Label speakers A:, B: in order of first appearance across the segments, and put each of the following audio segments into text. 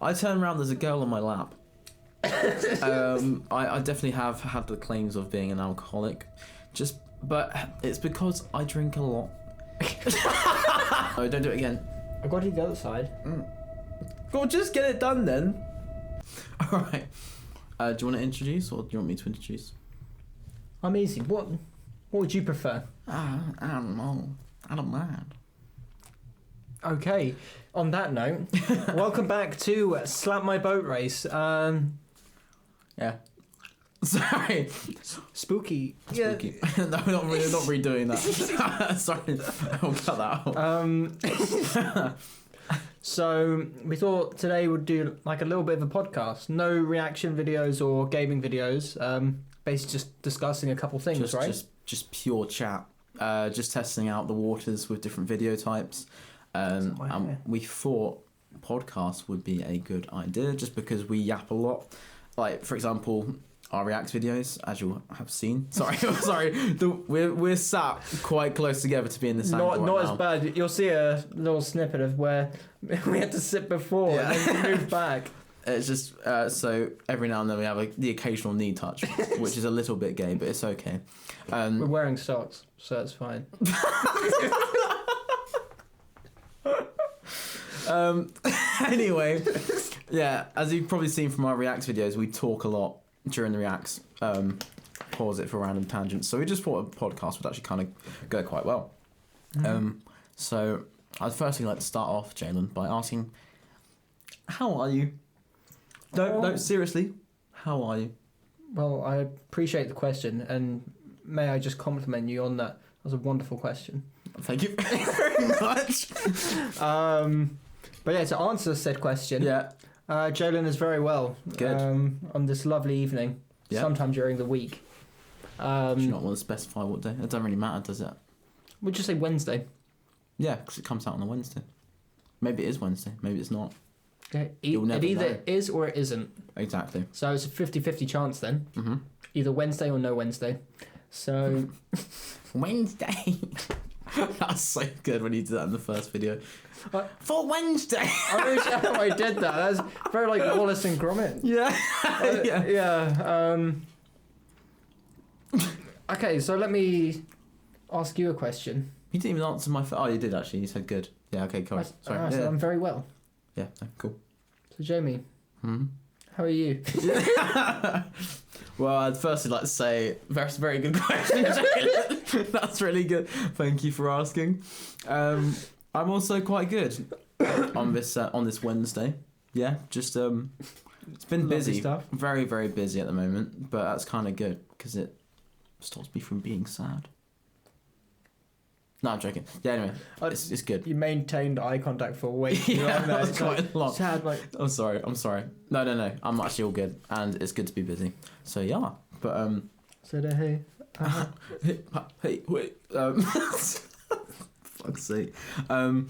A: I turn around, there's a girl on my lap. I definitely have had the claims of being an alcoholic, but it's because I drink a lot. Oh, don't do it again.
B: I got to the other side.
A: Well, just get it done then. All right. Do you want to introduce, or do you want me to introduce?
B: I'm easy. What would you prefer?
A: I don't know. I don't mind.
B: Okay. On that note, welcome back to Slap My Boat Race.
A: Yeah. Sorry.
B: Spooky.
A: Spooky. No, not redoing that. Sorry. I'll cut that out.
B: So we thought today we'd do like a little bit of a podcast. No reaction videos or gaming videos. Basically just discussing a couple things, right?
A: Just pure chat. Just testing out the waters with different video types. And we thought podcast would be a good idea just because we yap a lot. Like, for example, our React videos, as you'll have seen. Sorry. We're sat quite close together to be in this angle
B: Not
A: right
B: as
A: now.
B: bad. You'll see a little snippet of where we had to sit before and then move back.
A: It's just, so every now and then we have the occasional knee touch, which is a little bit gay, but it's okay.
B: We're wearing socks, so it's fine.
A: Anyway, yeah, as you've probably seen from our Reacts videos, we talk a lot during the Reacts, pause it for random tangents. So we just thought a podcast would actually kind of go quite well. So I'd firstly like to start off, Jaylan, by asking, how are you? No, seriously, how are you?
B: Well, I appreciate the question, and may I just compliment you on that? That was a wonderful question.
A: Thank you very much.
B: But yeah, to answer said question, Jaylan is very well.
A: Good.
B: On this lovely evening, sometime during the week.
A: Do you not want to specify what day? It doesn't really matter, does it?
B: We'll just say Wednesday.
A: Yeah, because it comes out on a Wednesday. Maybe it is Wednesday, maybe it's not.
B: Okay.
A: You'll never
B: it either
A: know.
B: is or it isn't.
A: Exactly.
B: So it's a 50-50 chance then.
A: Mm-hmm.
B: Either Wednesday or no Wednesday. So...
A: Wednesday. That's so good when you did that in the first video. For Wednesday.
B: I wish I did that. That's very like Wallace and Gromit.
A: Yeah.
B: Okay, so let me ask you a question.
A: You didn't even answer my... Oh, you did actually. You said good. Yeah, okay, cool. Sorry.
B: I said I'm very well.
A: Yeah, cool.
B: So Jamie, how are you?
A: Well, I'd firstly like to say, that's a very good question. That's really good. Thank you for asking. I'm also quite good on this Wednesday. Yeah, just it's been busy. Stuff. Very, very busy at the moment, but that's kind of good because it stops me from being sad. No, I'm joking. Yeah, anyway, it's good.
B: You maintained eye contact for way too long.
A: That was quite long.
B: Sad, like...
A: I'm sorry. No. I'm actually all good, and it's good to be busy. So yeah, but
B: So hey.
A: Hey, wait. Fuck's sake. But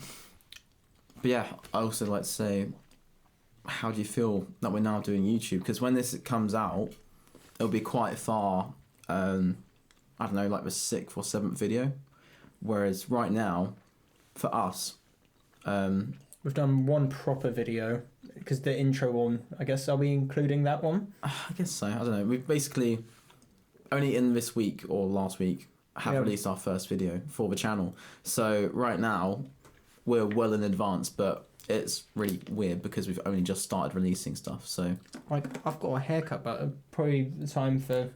A: yeah, I also like to say, how do you feel that we're now doing YouTube? Because when this comes out, it'll be quite far. I don't know, like the 6th or 7th video. Whereas right now, for us,
B: we've done one proper video because the intro one. I guess are we including that one?
A: I guess so. I don't know. We've basically only in this week or last week have released our first video for the channel. So right now, we're well in advance, but it's really weird because we've only just started releasing stuff. So
B: like I've got a haircut, but probably the time for.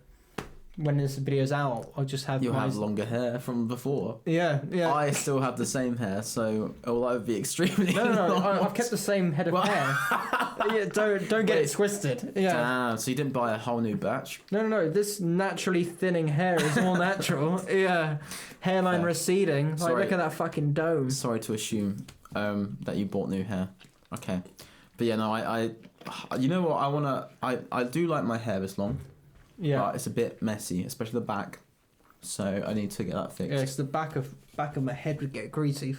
B: When this video's out, I'll just have...
A: You'll have longer hair from before.
B: Yeah.
A: I still have the same hair, so it'll either be extremely
B: No, I've kept the same head of hair. Yeah, don't get it twisted. Yeah.
A: Damn, so you didn't buy a whole new batch?
B: No, this naturally thinning hair is all natural. Yeah. Hairline receding. Like, look at that fucking dome.
A: Sorry to assume that you bought new hair. Okay. But yeah, no, I you know what, I do like my hair this long.
B: Yeah,
A: but it's a bit messy, especially the back. So I need to get that fixed.
B: Yeah, it's the back of my head would get greasy.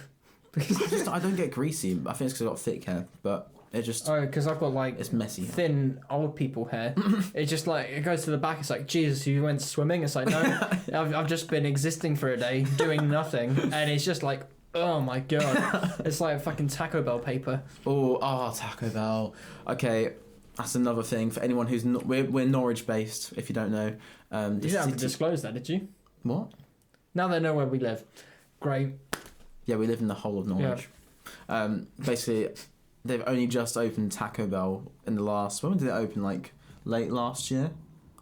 A: I don't get greasy. I think it's because I've got thick hair, but it just...
B: Oh, because I've got like...
A: It's messy.
B: Thin old people hair. It's just like, it goes to the back. It's like, Jesus, you went swimming? It's like, no, I've just been existing for a day, doing nothing. And it's just like Oh my god. It's like fucking Taco Bell paper.
A: Oh, Taco Bell. Okay, that's another thing for anyone who's not. We're Norwich based, if you don't know.
B: You didn't have to disclose that, did you?
A: What?
B: Now they know where we live. Great.
A: Yeah, we live in the whole of Norwich. Yeah. Basically, they've only just opened Taco Bell in the last. When did it open? Like late last year,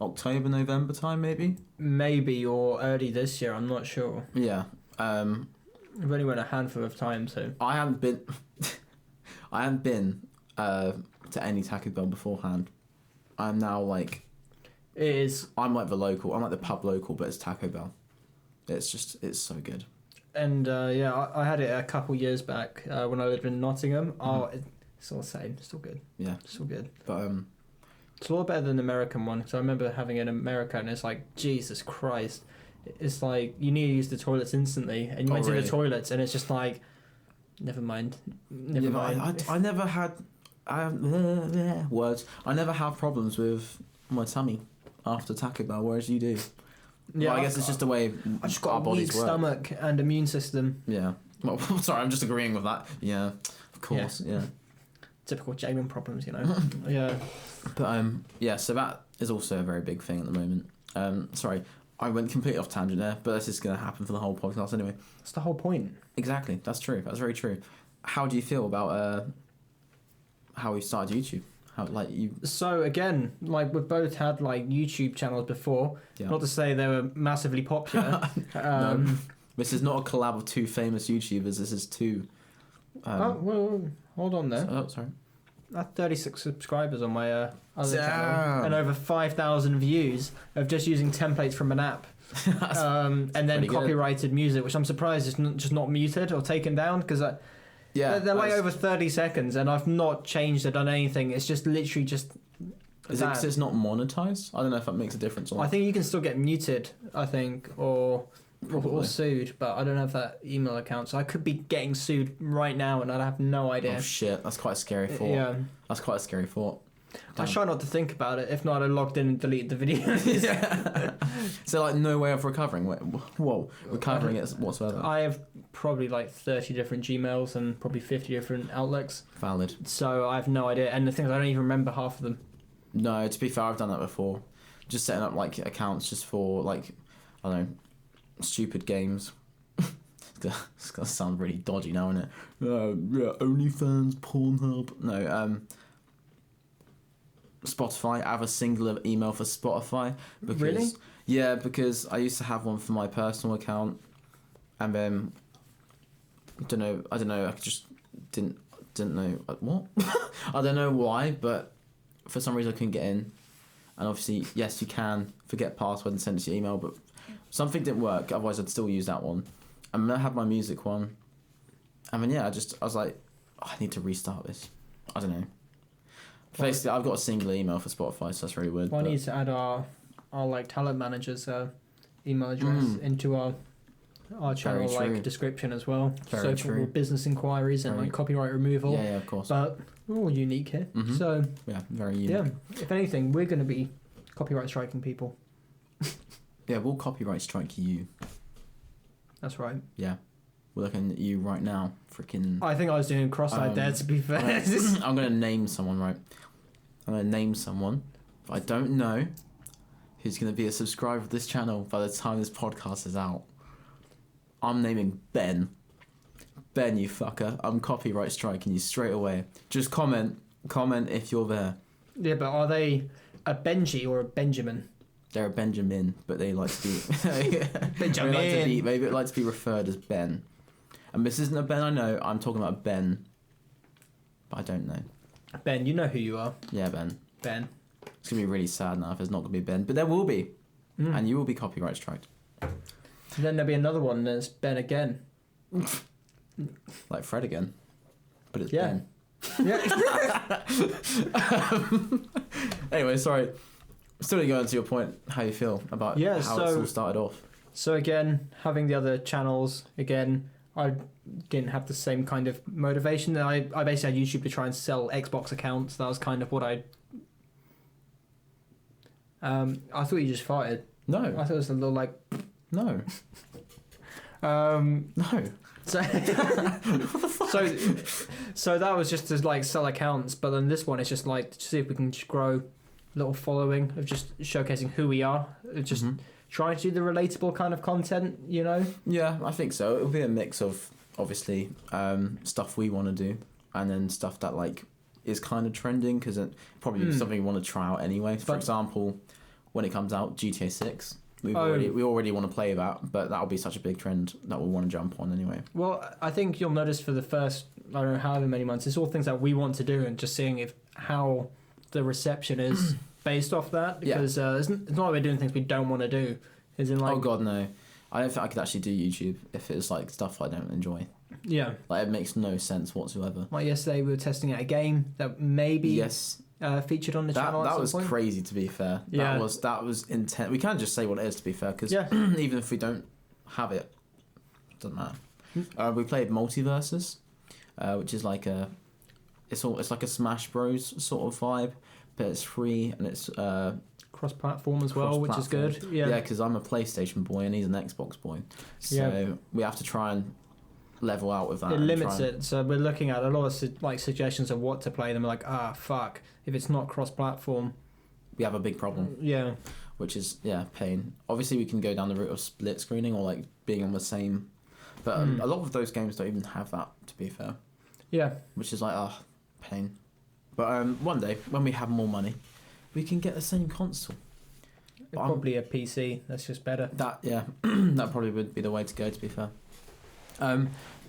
A: October, November time, maybe.
B: Maybe or early this year. I'm not sure.
A: Yeah.
B: We've only went a handful of times, so.
A: I haven't been. I haven't been to any Taco Bell beforehand. I'm now like.
B: It is.
A: I'm like the local. I'm like the pub local, but it's Taco Bell. It's so good.
B: And I had it a couple years back when I lived in Nottingham. Oh, it's all the same. It's still good.
A: Yeah.
B: Still good.
A: But
B: it's a lot better than the American one. So I remember having it in America, and it's like, Jesus Christ. It's like, you need to use the toilets instantly. And you went to the toilets, and it's just like, never mind. Never mind.
A: I never had... words. I never have problems with my tummy after Taco Bell, whereas you do. Yeah, well, I guess it's just the way
B: I just got
A: our
B: a
A: bodies
B: weak
A: work.
B: Stomach and immune system.
A: Yeah. Well, sorry, I'm just agreeing with that. Yeah, of course. Yeah.
B: Typical Jaylan problems, you know. Yeah.
A: But yeah. So that is also a very big thing at the moment. Sorry, I went completely off tangent there, but this is going to happen for the whole podcast anyway.
B: That's the whole point.
A: Exactly. That's true. That's very true. How do you feel about how we started YouTube? So
B: again, like we've both had like YouTube channels before. Yeah. Not to say they were massively popular.
A: No, this is not a collab of two famous YouTubers. This is two.
B: Well, hold on there.
A: Sorry.
B: I have 36 subscribers on my other channel and over 5,000 views of just using templates from an app. And then copyrighted music, which I'm surprised is just not muted or taken down because. Yeah, they're like over 30 seconds, and I've not changed or done anything. It's just literally just.
A: Is it because it's not monetized? I don't know if that makes a difference. Or
B: I think you can still get muted. I think, or sued, but I don't have that email account, so I could be getting sued right now, and I have no idea.
A: Oh shit, that's quite a scary thought. Yeah, that's quite a scary thought.
B: Damn. I try not to think about it. If not, I logged in and deleted the videos.
A: Yeah. So like no way of recovering. Recovering it whatsoever.
B: I have probably like 30 different Gmails and probably 50 different outlets.
A: Valid.
B: So I have no idea, and the thing is, I don't even remember half of them.
A: No, to be fair, I've done that before. Just setting up like accounts just for like, I don't know, stupid games. It's gonna sound really dodgy now, isn't it? Yeah, OnlyFans, Pornhub. No, Spotify. I have a singular email for Spotify because
B: really?
A: Yeah, because I used to have one for my personal account, and then I don't know. I just didn't know what. I don't know why, but for some reason I couldn't get in. And obviously, yes, you can forget password and send it to your email, but something didn't work. Otherwise, I'd still use that one. And then I had my music one, and then I was like, I need to restart this. I don't know. Basically, I've got a single email for Spotify, so that's really weird.
B: Well, I need to add our like talent manager's email address into our channel like description as well.
A: Very true.
B: For business inquiries and like copyright removal.
A: Yeah, of course.
B: But we're all unique here, so
A: yeah, very unique.
B: Yeah, if anything, we're going to be copyright striking people.
A: Yeah, we'll copyright strike you.
B: That's right.
A: Yeah. We're looking at you right now, freaking.
B: I think I was doing cross-eyed there, to be fair.
A: I'm going to name someone, right? I'm going to name someone, but I don't know who's going to be a subscriber of this channel by the time this podcast is out. I'm naming Ben. Ben, you fucker. I'm copyright striking you straight away. Just comment if you're there.
B: Yeah, but are they a Benji or a Benjamin?
A: They're a Benjamin, but they like to be...
B: Benjamin!
A: Maybe like to be referred as Ben. And this isn't a Ben I know, I'm talking about Ben. But I don't know.
B: Ben, you know who you are.
A: Yeah, Ben.
B: Ben.
A: It's going to be really sad now if there's not going to be Ben. But there will be. And you will be copyright striked.
B: Then there'll be another one that's Ben again.
A: Like Fred again. But it's Ben.
B: Yeah.
A: Anyway, sorry. Still going to your point, how you feel about how it's all started off.
B: So again, having the other channels, again, I didn't have the same kind of motivation. I basically had YouTube to try and sell Xbox accounts. That was kind of what I thought you just farted.
A: No.
B: I thought it was a little like...
A: No.
B: No. So, so that was just to like sell accounts, but then this one is just like to see if we can just grow a little following of just showcasing who we are, just trying to do the relatable kind of content, you know?
A: Yeah, I think so. It'll be a mix of obviously stuff we want to do, and then stuff that like is kind of trending because it probably something we want to try out anyway. For example, when it comes out, GTA 6. We already want to play that, but that'll be such a big trend that we'll want to jump on anyway.
B: Well, I think you'll notice for the first, I don't know, however many months, it's all things that we want to do and just seeing how the reception is based off that. Because it's not like we're doing things we don't want to do. As in, like,
A: oh God, no. I don't think I could actually do YouTube if it's like stuff I don't enjoy.
B: Yeah.
A: Like, it makes no sense whatsoever.
B: Like yesterday we were testing out a game that maybe... featured on the channel.
A: That was crazy, to be fair.
B: Yeah.
A: That was intense. We can't just say what it is, to be fair, because even if we don't have it, doesn't matter. We played Multiverses, which is like it's like a Smash Bros sort of vibe, but it's free and it's
B: cross-platform as well, which is good. Yeah,
A: because I'm a PlayStation boy and he's an Xbox boy, so we have to try and level out with that.
B: It limits it, so we're looking at a lot of like suggestions of what to play. Then we're like, fuck, if it's not cross-platform,
A: we have a big problem.
B: Yeah,
A: which is pain. Obviously, we can go down the route of split screening or like being on the same, but a lot of those games don't even have that. To be fair, which is like pain. But one day when we have more money, we can get the same console.
B: Probably a PC. That's just better.
A: That that probably would be the way to go. To be fair.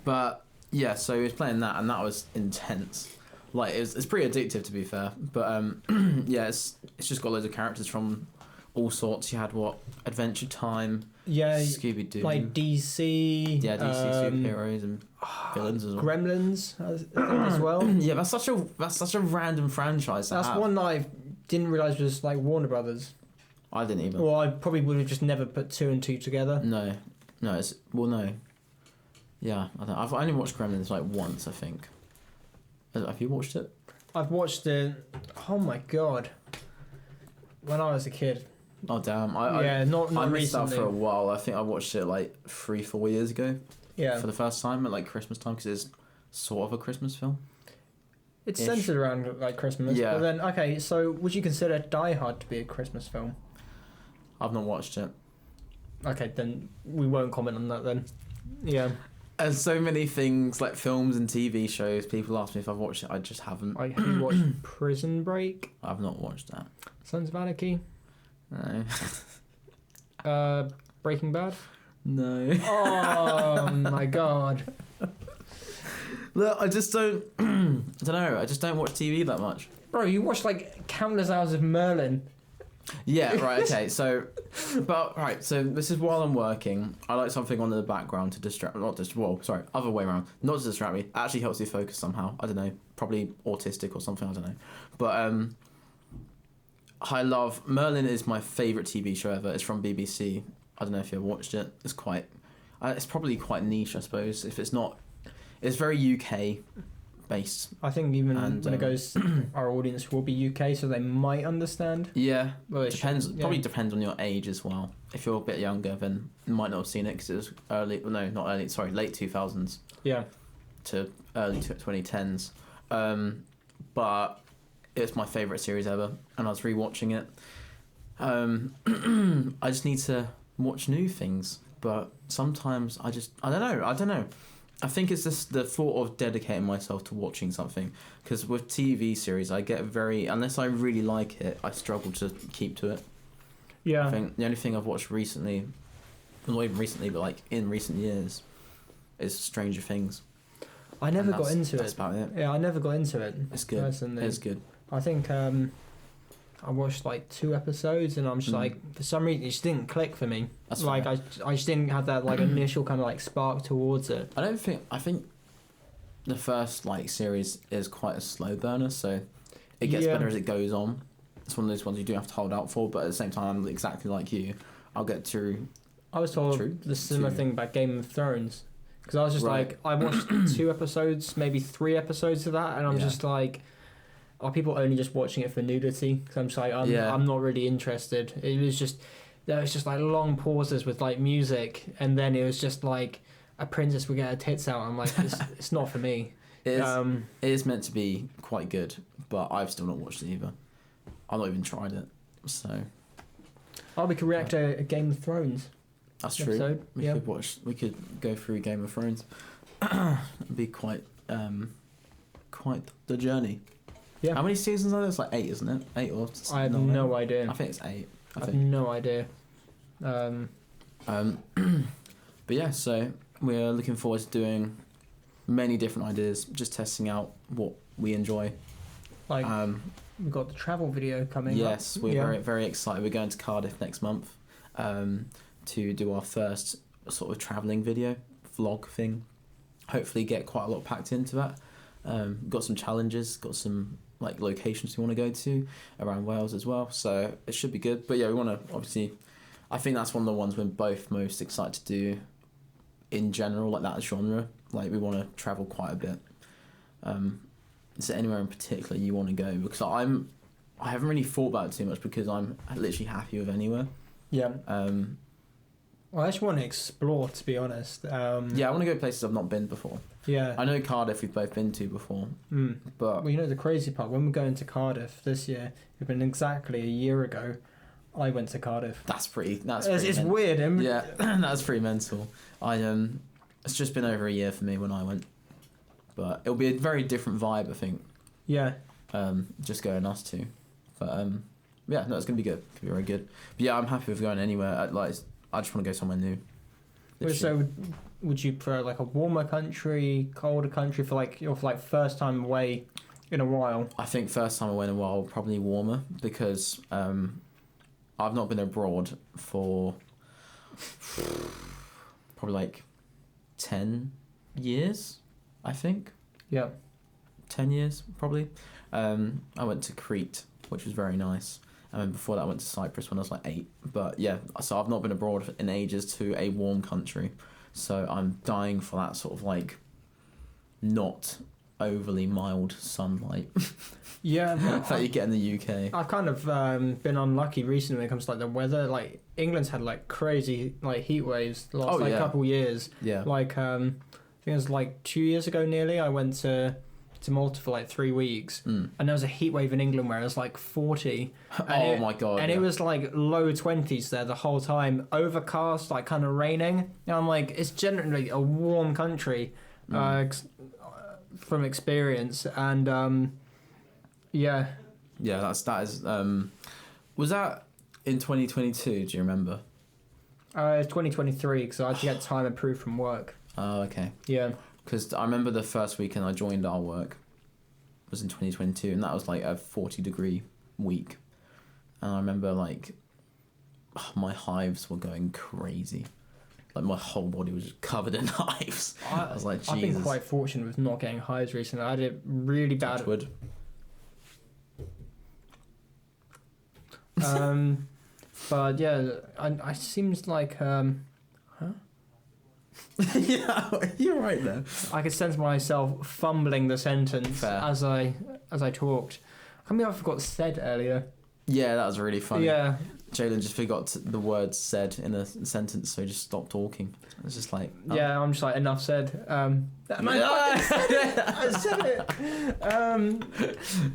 A: But yeah, so he was playing that, and that was intense. Like it's pretty addictive, to be fair. But it's just got loads of characters from all sorts. You had Adventure Time, Scooby Doo,
B: like DC,
A: DC superheroes and villains as well.
B: Gremlins, I think, as well.
A: Yeah, that's such a random franchise.
B: That's one that I didn't realise was like Warner Brothers.
A: I didn't even.
B: Well, I probably would have just never put 2 and 2 together.
A: No. No. Yeah, I don't know. I've only watched Gremlins like once, I think. Have you watched it?
B: I've watched it. Oh my god! When I was a kid.
A: Oh damn!
B: Not
A: I missed
B: recently.
A: out for a while. I think I watched it like 3-4 years ago.
B: Yeah.
A: For the first time at like Christmas time, because it's sort of a Christmas film.
B: It's centered around like Christmas.
A: Yeah.
B: But then, okay, so would you consider Die Hard to be a Christmas film?
A: I've not watched it.
B: Okay, then we won't comment on that then. Yeah.
A: As so many things like films and TV shows, people ask me if I've watched it. I just haven't.
B: Have you watched Prison Break?
A: I've not watched that.
B: Sons of Anarchy?
A: No.
B: Breaking Bad?
A: No.
B: Oh my god.
A: Look, I just don't. I don't know. I just don't watch TV that much.
B: Bro, you watched like countless hours of Merlin.
A: Yeah, right, okay, so this is while I'm working, I like something on in the background to distract, other way around, not to distract me, it actually helps me focus somehow, I don't know, probably autistic or something, I don't know, but I love, Merlin is my favourite TV show ever, it's from BBC, I don't know if you ever watched it, it's probably quite niche, I suppose, if it's not, it's very UK based.
B: I think even when it goes, our audience will be UK, so they might understand.
A: Yeah, well, it depends. Probably depends on your age as well. If you're a bit younger, then you might not have seen it because it was late 2000s.
B: Yeah.
A: To early 2010s. But it's my favourite series ever, and I was rewatching it. I just need to watch new things, but sometimes I don't know. I think it's just the thought of dedicating myself to watching something, because with TV series I get unless I really like it, I struggle to keep to it.
B: Yeah.
A: I think the only thing I've watched recently, not even recently, but like in recent years, is Stranger Things.
B: I never got into it.
A: That's about it.
B: Yeah, I never got into it.
A: It's good.
B: Personally.
A: It's good.
B: I think I watched like 2 episodes and I'm just like, for some reason it just didn't click for me.
A: That's
B: like
A: fair.
B: I just didn't have that like initial kind of like spark towards it.
A: I think the first like series is quite a slow burner, so it gets better as it goes on. It's one of those ones you do have to hold out for, but at the same time, exactly like you, I'll get through.
B: I was told the similar thing about Game of Thrones, because I was just like, I watched 2 episodes, maybe 3 episodes of that, and I'm just like, are people only just watching it for nudity? Because I'm just like, I'm not really interested. There was just like long pauses with like music, and then it was just like, a princess would get her tits out. I'm like, it's not for me.
A: It is meant to be quite good, but I've still not watched it either. I've not even tried it, so.
B: Oh, we could react to a Game of Thrones.
A: That's true.
B: Episode.
A: We could go through Game of Thrones. It'd be quite the journey.
B: Yeah.
A: How many seasons are there? It's like 8, isn't it? 8 or?
B: I have no idea.
A: I think it's 8.
B: I have no idea.
A: But yeah, so we're looking forward to doing many different ideas, just testing out what we enjoy.
B: Like, we've got the travel video coming up.
A: Yes, we're very, very excited. We're going to Cardiff next month to do our first sort of travelling video, vlog thing. Hopefully get quite a lot packed into that. Got some challenges, got some like locations we want to go to around Wales as well. So it should be good. But yeah, we want to obviously... I think that's one of the ones we're both most excited to do in general, like that genre. Like we want to travel quite a bit. Is there anywhere in particular you want to go? Because I haven't really thought about it too much because I'm literally happy with anywhere.
B: Yeah. Well, I just want to explore, to be honest.
A: Yeah, I want to go places I've not been before.
B: Yeah.
A: I know Cardiff we've both been to before. But
B: well, you know the crazy part, when we're going to Cardiff this year, it's been exactly a year ago I went to Cardiff.
A: It's
B: weird.
A: Yeah, that's pretty mental. It's just been over a year for me when I went. But it'll be a very different vibe, I think.
B: Yeah.
A: Just going us two. But yeah, no, it's gonna be good. It's gonna be very good. But yeah, I'm happy with going anywhere. I just want to go somewhere new.
B: So, would you prefer like a warmer country, colder country for like your first time away in a while?
A: I think first time away in a while, probably warmer because I've not been abroad for probably like 10 years, I think.
B: Yeah.
A: 10 years, probably. I went to Crete, which was very nice. And then before that, I went to Cyprus when I was like 8. But yeah, so I've not been abroad in ages to a warm country. So I'm dying for that sort of like not overly mild sunlight.
B: Yeah.
A: that you get in the UK. I've
B: kind of been unlucky recently when it comes to like the weather. Like England's had like crazy like heat waves the last couple years.
A: Yeah.
B: Like I think it was like 2 years ago nearly. I went to Malta for like 3 weeks, and there was a heat wave in England where it was like 40.
A: My god!
B: And it was like low 20s there the whole time, overcast, like kind of raining. And I'm like, it's generally a warm country, from experience, and yeah.
A: Yeah, that is. Was that in 2022? Do you remember?
B: It's 2023 because I had to get time approved from work.
A: Oh, okay.
B: Yeah.
A: Because I remember the first weekend I joined our work was in 2022, and that was like a 40-degree week. And I remember like my hives were going crazy. Like my whole body was just covered in hives. I was like, Jesus.
B: I've been quite fortunate with not getting hives recently. I did really bad.
A: Touchwood.
B: But yeah, I seems like
A: yeah, you're right there.
B: I could sense myself fumbling the sentence as I talked. I mean, I forgot said earlier.
A: Yeah, that was really funny.
B: Yeah.
A: Jaylan just forgot the word said in a sentence, so he just stopped talking. It's just like... Oh.
B: Yeah, I'm just like, enough said. I said it!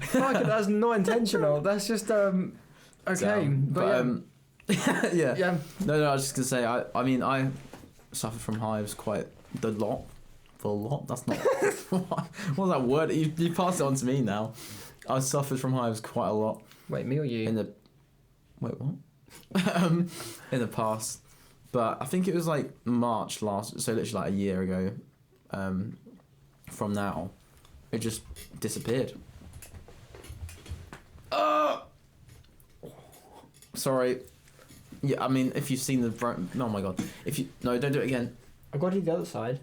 B: Fuck it, that's not intentional. That's just, okay. But
A: yeah.
B: Yeah.
A: No, I was just going to say, I mean, I suffer from hives quite the lot. That's not... what was that word? You passed it on to me now. I suffered from hives quite a lot.
B: Wait, me or you?
A: Wait, what? In the past. But I think it was like March last, so literally like a year ago. From now, it just disappeared. Sorry. Yeah, I mean, if you've seen the... Oh my god. No, don't do it again.
B: I've got to do the other side.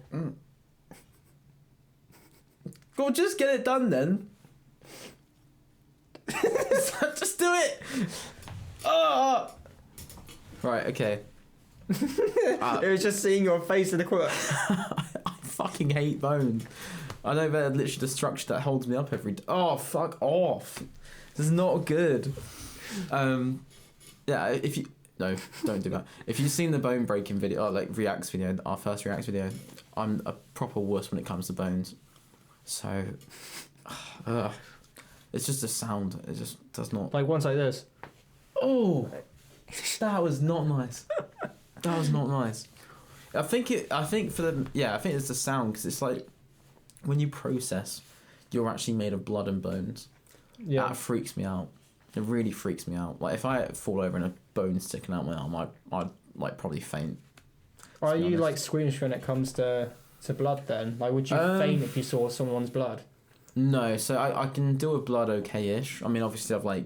A: Well, just get it done then. Just do it. Right, okay.
B: It was just seeing your face in the corner.
A: I fucking hate bones. I know they're literally the structure that holds me up every day. Oh, fuck off. This is not good. Yeah, if you... No, don't do that. If you've seen the bone breaking video, or like Reacts video, our first Reacts video, I'm a proper wuss when it comes to bones. So, it's just a sound. It just does not.
B: Like ones like this.
A: Oh, that was not nice. That was not nice. I think it's the sound, because it's like when you process, you're actually made of blood and bones.
B: Yeah.
A: That freaks me out. It really freaks me out. Like if I fall over and a bone sticking out my arm, I'd like probably faint.
B: Are you like squeamish when it comes to blood then? Like would you faint if you saw someone's blood?
A: No, so I can deal with blood okay-ish. I mean, obviously I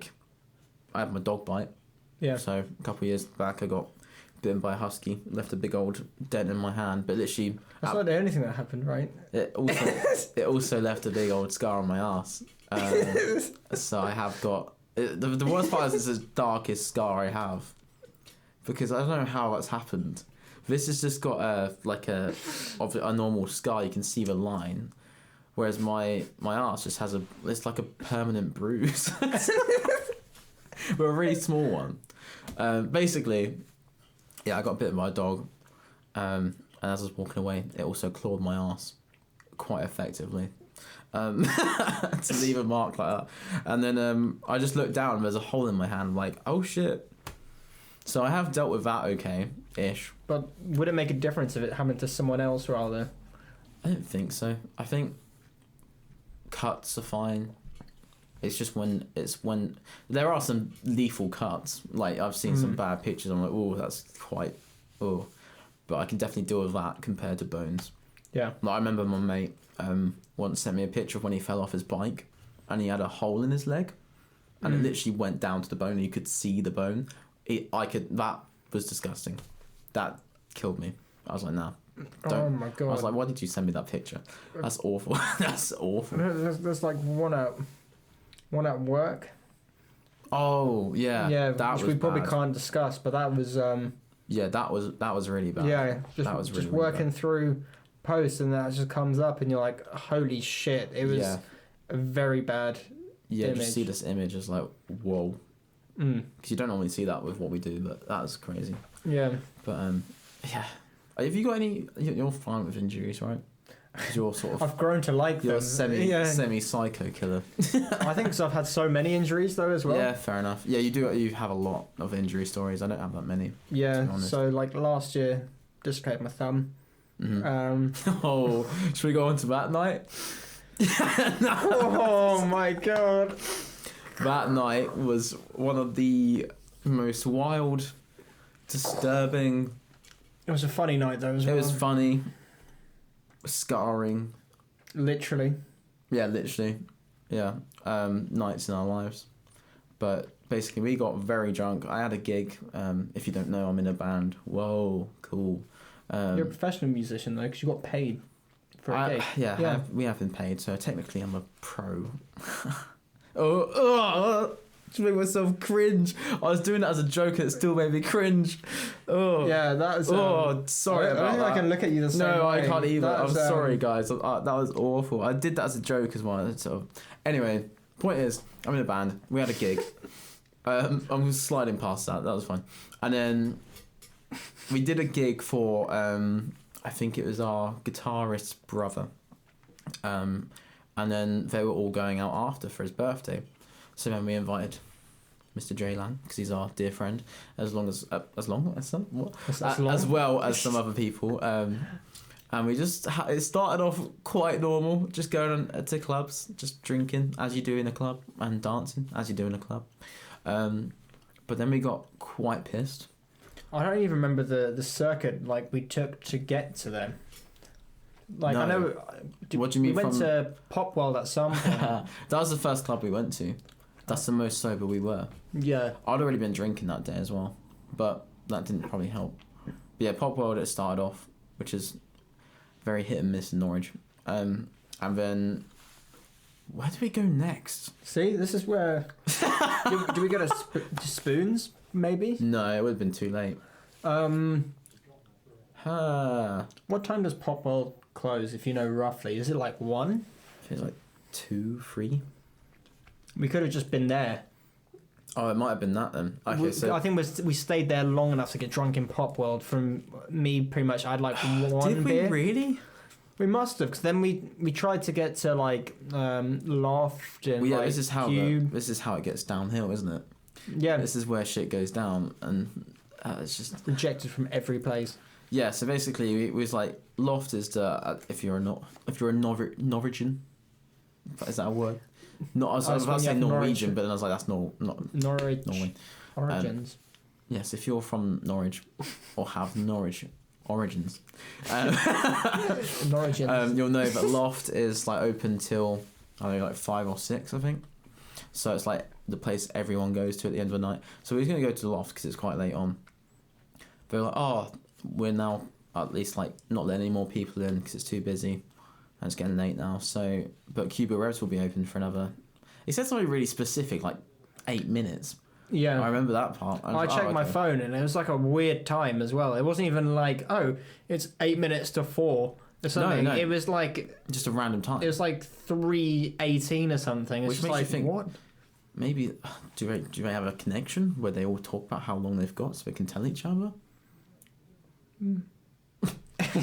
A: had my dog bite.
B: Yeah.
A: So a couple of years back, I got bitten by a husky, left a big old dent in my hand, but literally...
B: That's not the only thing that happened, right?
A: It also left a big old scar on my arse. So I have got... The worst part is it's the darkest scar I have. Because I don't know how that's happened. This has just got a normal scar, you can see the line. Whereas my arse just has it's like a permanent bruise. But a really small one. Basically... Yeah, I got bitten by a dog, and as I was walking away, it also clawed my arse quite effectively, to leave a mark like that. And then I just looked down and there's a hole in my hand. I'm like, oh shit. So I have dealt with that okay-ish.
B: But would it make a difference if it happened to someone else rather?
A: I don't think so. I think cuts are fine. It's just when there are some lethal cuts. Like I've seen some bad pictures. I'm like, oh, that's quite, oh, but I can definitely deal with that compared to bones.
B: Yeah.
A: Like I remember my mate once sent me a picture of when he fell off his bike, and he had a hole in his leg, and it literally went down to the bone. And you could see the bone. That was disgusting. That killed me. I was like, nah. Don't.
B: Oh my god.
A: I was like, why did you send me that picture? That's awful. That's awful.
B: There's like one at work.
A: Oh yeah,
B: yeah,
A: that
B: which
A: was
B: we probably
A: bad.
B: Can't discuss, but that was
A: yeah, that was really bad.
B: Yeah,
A: that was really,
B: just working
A: really bad.
B: through posts, and that just comes up, and you're like, holy shit! It was a very bad.
A: Yeah,
B: image.
A: just see this image is like, whoa, because you don't normally see that with what we do, but that was crazy.
B: Yeah,
A: but yeah, have you got any? You're fine with injuries, right? Because you're sort of.
B: I've grown to like them.
A: You're semi psycho killer.
B: I think because I've had so many injuries though as well.
A: Yeah, fair enough. Yeah, you do. You have a lot of injury stories. I don't have that many.
B: Yeah. So like last year, dislocated my thumb.
A: Mm-hmm. Oh, should we go on to that night?
B: Oh my god.
A: That night was one of the most wild, disturbing.
B: It was a funny night though as well.
A: It was funny. Scarring.
B: Literally.
A: Yeah, literally. Yeah. Nights in our lives. But basically we got very drunk. I had a gig. If you don't know, I'm in a band. Whoa, cool.
B: You're a professional musician though, because you got paid for a gig.
A: Yeah. We have been paid, so technically I'm a pro. To make myself cringe. I was doing that as a joke and it still made me cringe. Oh.
B: Yeah, that was...
A: sorry about that.
B: I don't think I can look at you the same way.
A: No, I can't either.
B: I'm
A: sorry, guys. That was awful. I did that as a joke as well. So, anyway, point is, I'm in a band. We had a gig. I'm sliding past that. That was fine. And then we did a gig for, I think it was our guitarist's brother. And then they were all going out after for his birthday. So then we invited Mr. Jaylan, because he's our dear friend, as well as some other people. And we just it started off quite normal, just going to clubs, just drinking as you do in a club, and dancing as you do in a club. But then we got quite pissed.
B: I don't even remember the circuit like we took to get to them. Like, no. I know.
A: What do you mean?
B: We went to Pop World at some point.
A: That was the first club we went to. That's the most sober we were.
B: Yeah.
A: I'd already been drinking that day as well, but that didn't probably help. But yeah, Pop World it started off, which is very hit and miss in Norwich. And then, where do we go next?
B: See, this is where... do we get spoons, maybe?
A: No, it would have been too late.
B: What time does Pop World close, if you know roughly? Is it like 1?
A: I think it's like 2, 3.
B: We could have just been there.
A: Oh, it might have been that then. Okay, so
B: I think we stayed there long enough to get drunk in Pop World. From me, pretty much, I had like one
A: Did we
B: beer.
A: Really?
B: We must have, because then we tried to get to like Loft and like
A: this is how it gets downhill, isn't it?
B: Yeah,
A: this is where shit goes down, and it's just
B: rejected from every place.
A: Yeah, so basically it was like Loft is the if you're a Norwegian, is that a word? I was about to say Norwegian, but then I was like that's not
B: Norwich
A: Norway.
B: origins.
A: Yes, if you're from Norwich or have Norwich origins,
B: Origins.
A: you'll know that Loft is like open till I don't know, like 5 or 6, I think. So it's like the place everyone goes to at the end of the night. So we're gonna go to the Loft because it's quite late on. They're like, oh, we're now at least like not letting any more people in because it's too busy and it's getting late now. So, but Cuba Revs will be open for another. He said something really specific, like 8 minutes.
B: Yeah,
A: I remember that part.
B: I checked my phone and it was like a weird time as well. It wasn't even like, oh, it's 8 minutes to 4 or something.
A: No.
B: It was like
A: just a random time.
B: It was like 3:18 or something. It's
A: Which
B: just
A: makes
B: like,
A: you think,
B: what?
A: Maybe do they have a connection where they all talk about how long they've got so they can tell each other?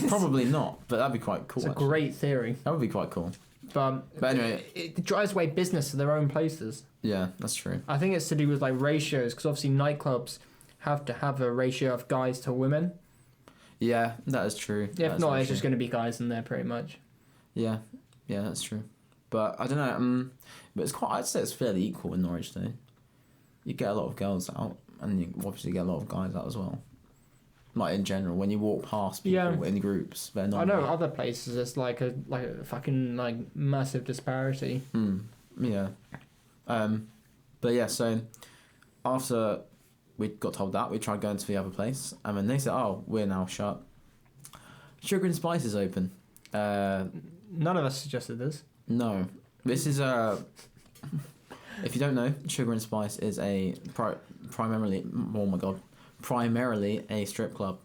A: Probably not, but that'd be quite cool.
B: It's a great theory.
A: That would be quite cool.
B: But
A: anyway,
B: it drives away business to their own places.
A: Yeah, that's true.
B: I think it's to do with like ratios, because obviously nightclubs have to have a ratio of guys to women.
A: Yeah, that is true.
B: If not, it's just going to be guys in there pretty much.
A: Yeah, that's true. But I don't know. But it's quite. I'd say it's fairly equal in Norwich though. You get a lot of girls out, and you obviously get a lot of guys out as well. Like in general, when you walk past people in groups, they're not.
B: I know other places it's like a fucking like massive disparity.
A: Yeah. But yeah, so after we got told that, we tried going to the other place, and then they said, "Oh, we're now shut. Sugar and Spice is open."
B: None of us suggested this.
A: No, this is if you don't know, Sugar and Spice is a primarily a strip club.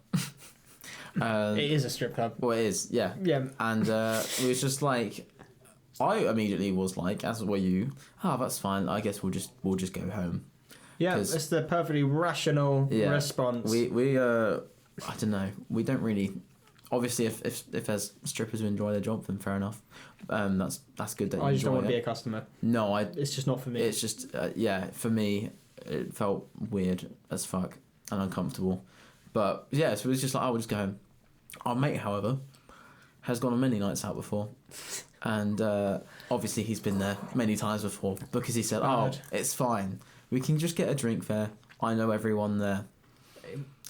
B: It is a strip club.
A: Well, it is, yeah.
B: Yeah.
A: And it was just like, I immediately was like, as were you, that's fine. I guess we'll just go home.
B: Yeah, it's the perfectly rational response.
A: We I don't know. We don't really. Obviously, if there's strippers who enjoy their job, then fair enough. That's good that you enjoy it.
B: I just don't want to be a customer.
A: No,
B: it's just not for me.
A: It's just for me, it felt weird as fuck and uncomfortable. But yeah, so it was just like, we'll just go home. Our mate, however, has gone on many nights out before, and obviously he's been there many times before because he said, it's fine. We can just get a drink there. I know everyone there.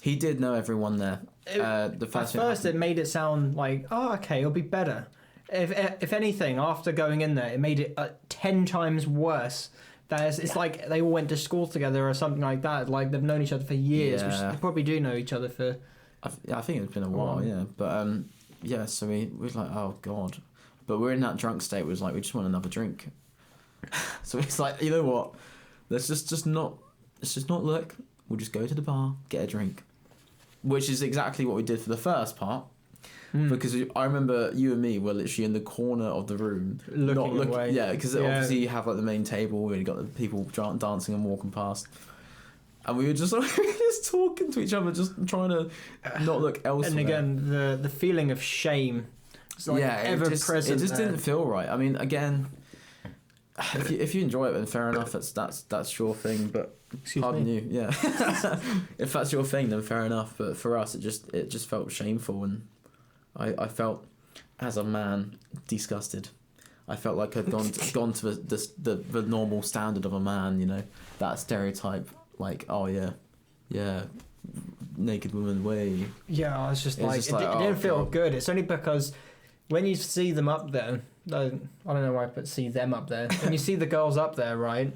A: He did know everyone there. At first, it made it sound like, okay, it'll be better. If anything, after going in there, it made it 10 times worse. It's like they all went to school together or something like that. Like they've known each other for years. Which they probably do know each other for. I think it's been a while, yeah. But so we was like, oh god. But we're in that drunk state. We was like, we just want another drink. So it's like, you know what? Let's just not look. We'll just go to the bar, get a drink. Which is exactly what we did for the first part. Because I remember you and me were literally in the corner of the room,
B: looking away.
A: Yeah, because obviously you have like the main table where you got the people dancing and walking past, and we were just talking to each other, just trying to not look elsewhere.
B: And again, the feeling of shame, like ever present.
A: It just didn't feel right. I mean, again, if you enjoy it, then fair enough. That's your thing. But pardon you, yeah. If that's your thing, then fair enough. But for us, it just felt shameful, and I felt, as a man, disgusted. I felt like I'd gone to the normal standard of a man, you know, that stereotype, like, oh yeah, naked woman way.
B: Yeah, I was just like, it didn't feel good. It's only because when you see them up there, I don't know why I put see them up there. When you see the girls up there, right?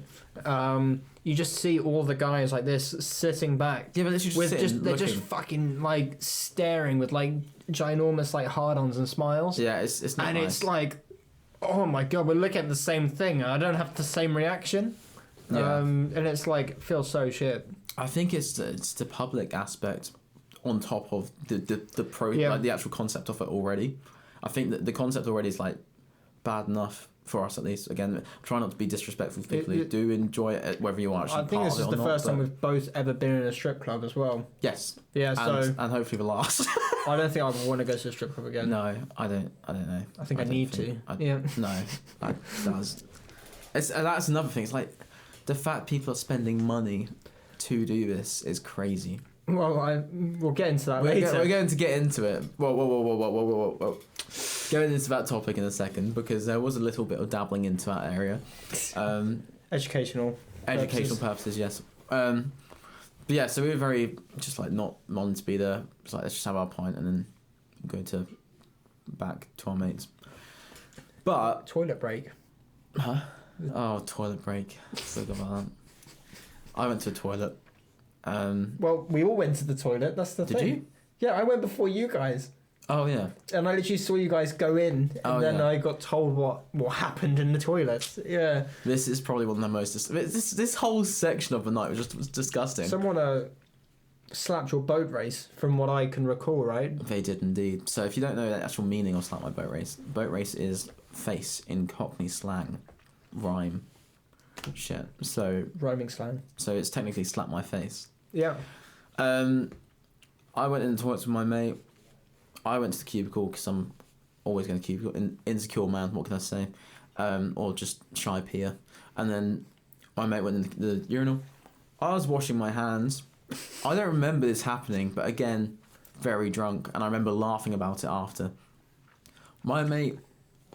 B: You just see all the guys like this sitting back.
A: Yeah, but
B: they're just fucking like staring with like ginormous like hard-ons and smiles.
A: Yeah, it's not.
B: And
A: nice.
B: it's like, oh my god, we're looking at the same thing. I don't have the same reaction.
A: Yeah.
B: And it's like feels so shit.
A: I think it's the public aspect on top of the like the actual concept of it already. I think that the concept already is like bad enough for us, at least. Again, try not to be disrespectful to people who do enjoy it, whether you are actually.
B: I think this is the first time we've both ever been in a strip club as well.
A: Yes.
B: Yeah.
A: And hopefully the last.
B: I don't think I would want to go to a strip club again.
A: No, I don't know.
B: I think I need to. Yeah.
A: No, that's another thing. It's like the fact people are spending money to do this is crazy.
B: Well, we'll get into that later.
A: We're going to get into it. Whoa. Going into that topic in a second because there was a little bit of dabbling into that area.
B: Educational
A: purposes, yes. But yeah, so we were very just like not wanting to be there. It's like let's just have our pint and then go back to our mates. But
B: toilet break.
A: Huh? Oh, toilet break. Forgot about that. I went to a toilet.
B: Well, we all went to the toilet. That's the thing.
A: Did you?
B: Yeah, I went before you guys.
A: Oh yeah.
B: And I literally saw you guys go in, and then I got told what happened in the toilets. Yeah.
A: This is probably one of the most. This whole section of the night was disgusting.
B: Someone slapped your boat race, from what I can recall, right?
A: They did indeed. So if you don't know the actual meaning of slap my boat race is face in Cockney slang, rhyme, shit. So
B: rhyming slang.
A: So it's technically slap my face.
B: Yeah.
A: I went in the toilet with my mate. I went to the cubicle because I'm always going to cubicle. Insecure man, what can I say? Or just shy peer. And then my mate went in the urinal. I was washing my hands. I don't remember this happening, but again, very drunk. And I remember laughing about it after. My mate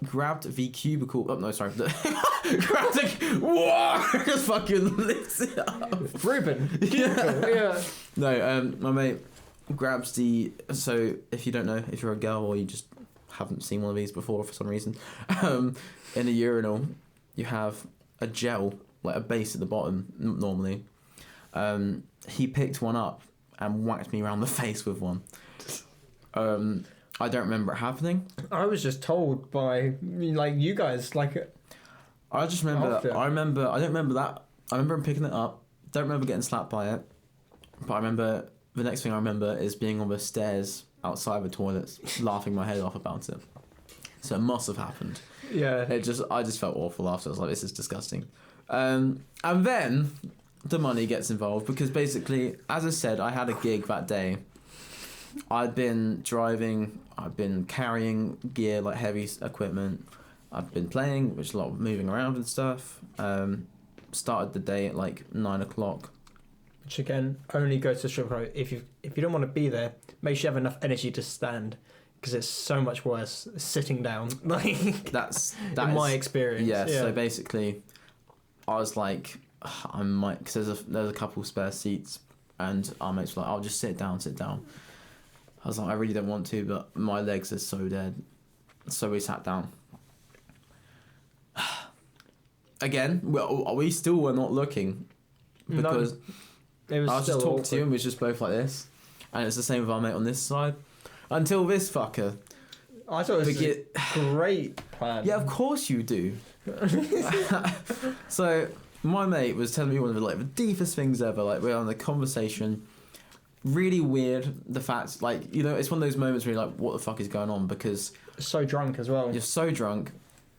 A: grabbed the cubicle. Oh, no, sorry. Grabbed it. Whoa! Just fucking lifts it up.
B: Ruben. Cubicle, yeah.
A: No, my mate grabs the. So if you don't know, if you're a girl or you just haven't seen one of these before for some reason, in a urinal you have a gel, like a base at the bottom normally. He picked one up and whacked me around the face with one. I don't remember it happening.
B: I was just told by like you guys like.
A: I just remember. After. I don't remember that. I remember him picking it up. Don't remember getting slapped by it. But I remember. The next thing I remember is being on the stairs outside the toilets, laughing my head off about it. So it must have happened.
B: Yeah.
A: I just felt awful after. I was like, this is disgusting. And then the money gets involved because basically, as I said, I had a gig that day. I'd been driving. I'd been carrying gear like heavy equipment. I've been playing, which is a lot of moving around and stuff. Started the day at like 9 o'clock.
B: Which again, only go to the strip club if you don't want to be there. Make sure you have enough energy to stand, because it's so much worse sitting down. Like
A: that's
B: in my experience.
A: Yeah. So basically, I was like, I might, because there's a couple spare seats, and our mates were like, I'll just sit down. I was like, I really don't want to, but my legs are so dead. So we sat down. Again, we still were not looking because. I was just talking to you and we was just both like this. And it's the same with our mate on this side. Until this fucker.
B: I thought it was a great plan.
A: Yeah, of course you do. So, my mate was telling me one of the deepest things ever. Like, we're on a conversation. Really weird, the fact, like, you know, it's one of those moments where you're like, what the fuck is going on? Because...
B: So drunk as well.
A: You're so drunk.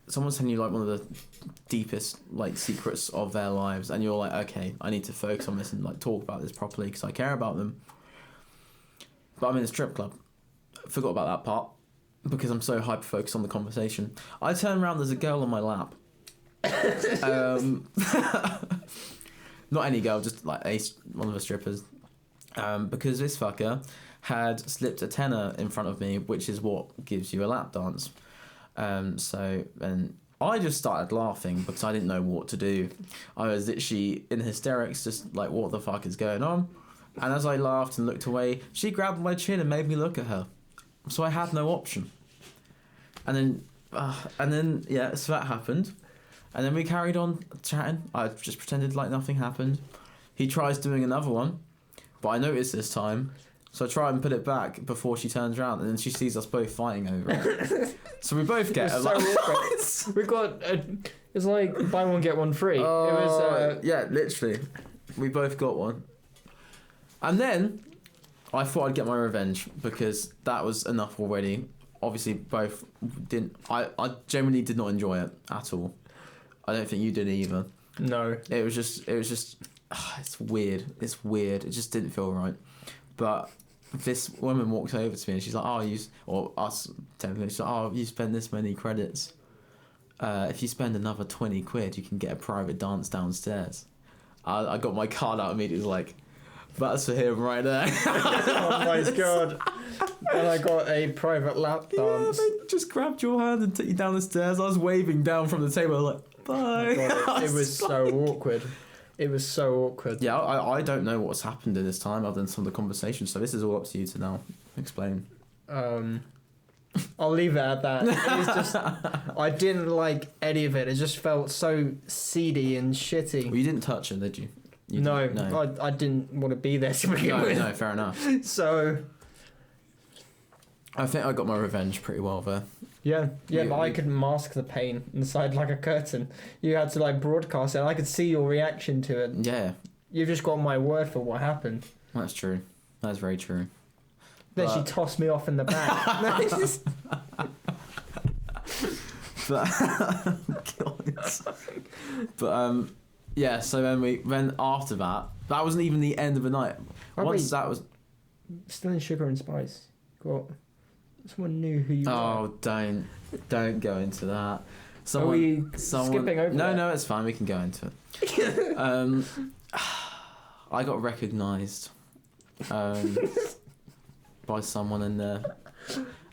A: Someone's telling you like one of the deepest like secrets of their lives, and you're like, okay, I need to focus on this and like talk about this properly because I care about them. But I'm in a strip club. Forgot about that part because I'm so hyper focused on the conversation. I turn around, there's a girl on my lap. Not any girl, just like one of the strippers. Because this fucker had slipped a tenner in front of me, which is what gives you a lap dance. So I just started laughing because I didn't know what to do. I was literally in hysterics, just like, what the fuck is going on? And as I laughed and looked away, she grabbed my chin and made me look at her. So I had no option. And then yeah, so that happened. And then we carried on chatting. I just pretended like nothing happened. He tries doing another one, but I noticed this time. So I try and put it back before she turns around, and then she sees us both fighting over it. So we both get it.
B: So we got it's like buy one get one free. It was
A: yeah, literally. We both got one. And then I thought I'd get my revenge because that was enough already. Obviously, both didn't. I genuinely did not enjoy it at all. I don't think you did either.
B: No.
A: It was just. It's weird. It just didn't feel right. But this woman walks over to me and she's like, "Oh, or us technically, she's like, oh, you spend this many credits. If you spend another 20 quid, you can get a private dance downstairs." I got my card out immediately, like, that's for him right there.
B: Oh my god. And I got a private lap dance.
A: Yeah, they just grabbed your hand and took you down the stairs. I was waving down from the table, like, bye.
B: Oh god, it was so awkward. It was so awkward.
A: Yeah, I don't know what's happened in this time other than some of the conversations, so this is all up to you to now explain.
B: I'll leave it at that. It's just, I didn't like any of it. It just felt so seedy and shitty.
A: Well, you didn't touch her, did you?
B: No. I didn't want to be there to begin with.
A: No, fair enough.
B: So
A: I think I got my revenge pretty well there.
B: yeah, but I could mask the pain inside like a curtain. You had to like broadcast it. I could see your reaction to it.
A: Yeah.
B: You've just got my word for what happened.
A: That's true. That's very true.
B: Then she tossed me off in the back.
A: But yeah. So then after that wasn't even the end of the night. Once that was
B: still in Sugar and Spice. Got someone knew who you were.
A: Oh, don't go into that.
B: Are we skipping over?
A: No, it's fine. We can go into it. I got recognised by someone in there.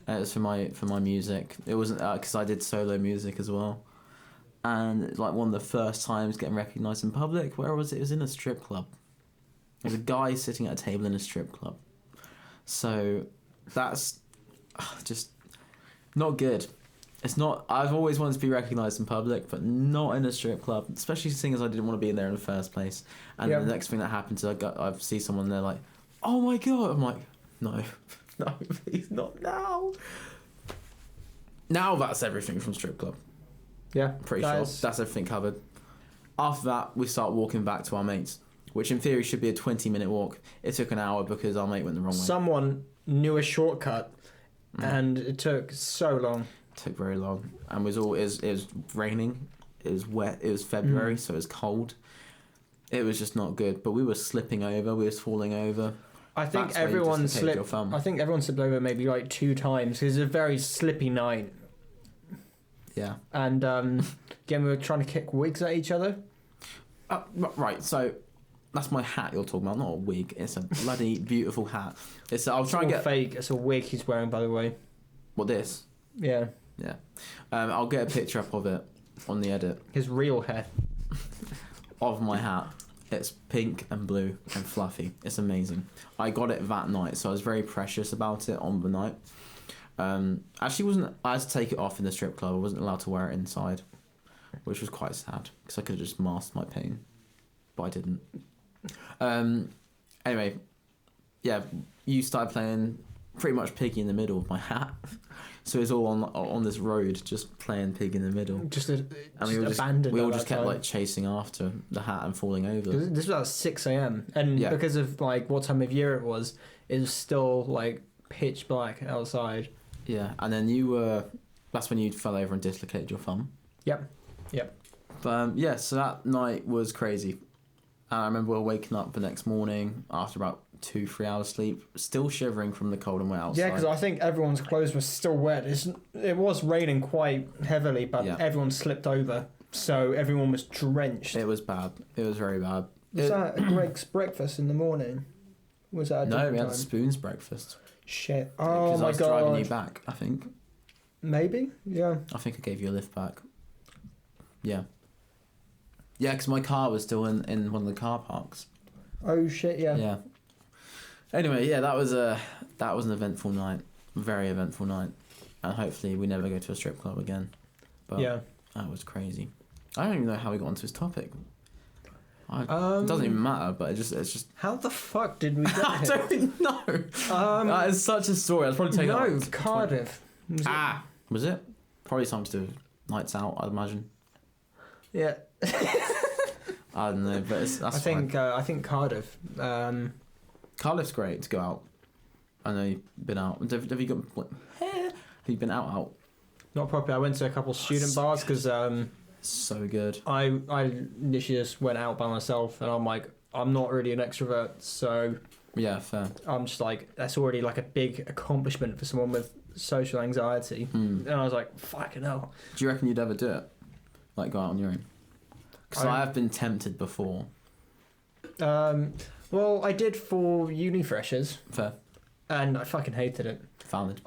A: It was for my music. It wasn't because I did solo music as well, and like one of the first times getting recognised in public. Where was it? It was in a strip club. There was a guy sitting at a table in a strip club. So that's just not good. It's not. I've always wanted to be recognised in public, but not in a strip club. Especially seeing as I didn't want to be in there in the first place. And the next thing that happens is I see someone there like, "Oh my god!" I'm like, no, please not now. Now that's everything from strip club.
B: Yeah,
A: pretty sure that's everything covered. After that, we start walking back to our mates, which in theory should be a 20-minute walk. It took an hour because our mate went the wrong way.
B: Someone knew a shortcut, and it took so long.
A: It took very long, and it was raining. It was wet. It was February, so it was cold. It was just not good. But we were slipping over. We were falling over.
B: I think everyone slipped. I think everyone slipped over maybe like 2 times because it's a very slippy night.
A: Yeah. And
B: again, we were trying to kick wigs at each other.
A: Right. So that's my hat you're talking about, not a wig. It's a bloody beautiful hat. I'll try and get
B: fake. It's a wig he's wearing, by the way.
A: What, this?
B: Yeah.
A: Yeah. I'll get a picture up of it on the edit.
B: His real hair.
A: Of my hat. It's pink and blue and fluffy. It's amazing. I got it that night, so I was very precious about it on the night. Actually, I had to take it off in the strip club. I wasn't allowed to wear it inside, which was quite sad because I could have just masked my pain, but I didn't. Anyway, yeah, you started playing pretty much Piggy in the Middle with my hat. So it's all on this road, just playing Pig in the Middle. We all just kept like chasing after the hat and falling over.
B: This was at 6 a.m. and because of like what time of year it was still like pitch black outside.
A: Yeah, and then that's when you fell over and dislocated your thumb.
B: Yep.
A: But so that night was crazy. And I remember waking up the next morning after about 2-3 hours sleep, still shivering from the cold and wet outside.
B: Yeah, because I think everyone's clothes were still wet. It was raining quite heavily, but everyone slipped over, so everyone was drenched.
A: It was bad. It was very bad.
B: Was that Greg's breakfast in the morning? Was that
A: No, we had Spoon's breakfast.
B: Shit. Oh my god.
A: Because I was driving you back, I think.
B: Maybe, yeah.
A: I think I gave you a lift back. Yeah. Yeah, because my car was still in one of the car parks.
B: Oh shit, yeah.
A: Yeah. Anyway, yeah, that was an eventful night, very eventful night, and hopefully we never go to a strip club again. But that was crazy. I don't even know how we got onto this topic. It doesn't even matter, but it's just.
B: How the fuck did we get here?
A: I don't know. That is such a story. I'd probably take
B: Cardiff.
A: Was it? Probably something to do with nights out, I'd imagine.
B: Yeah.
A: I don't know, but that's
B: I think Cardiff.
A: Cardiff's great to go out. I know you've been out. Have you been out?
B: Not properly. I went to a couple student bars because
A: so good.
B: I literally just went out by myself and I'm like, I'm not really an extrovert, so
A: Yeah, fair.
B: I'm just like, that's already like a big accomplishment for someone with social anxiety. And I was like, fucking hell.
A: Do you reckon you'd ever do it? Like go out on your own? Because I have been tempted before.
B: Well, I did for uni freshers.
A: Fair.
B: And I fucking hated it.
A: Valid.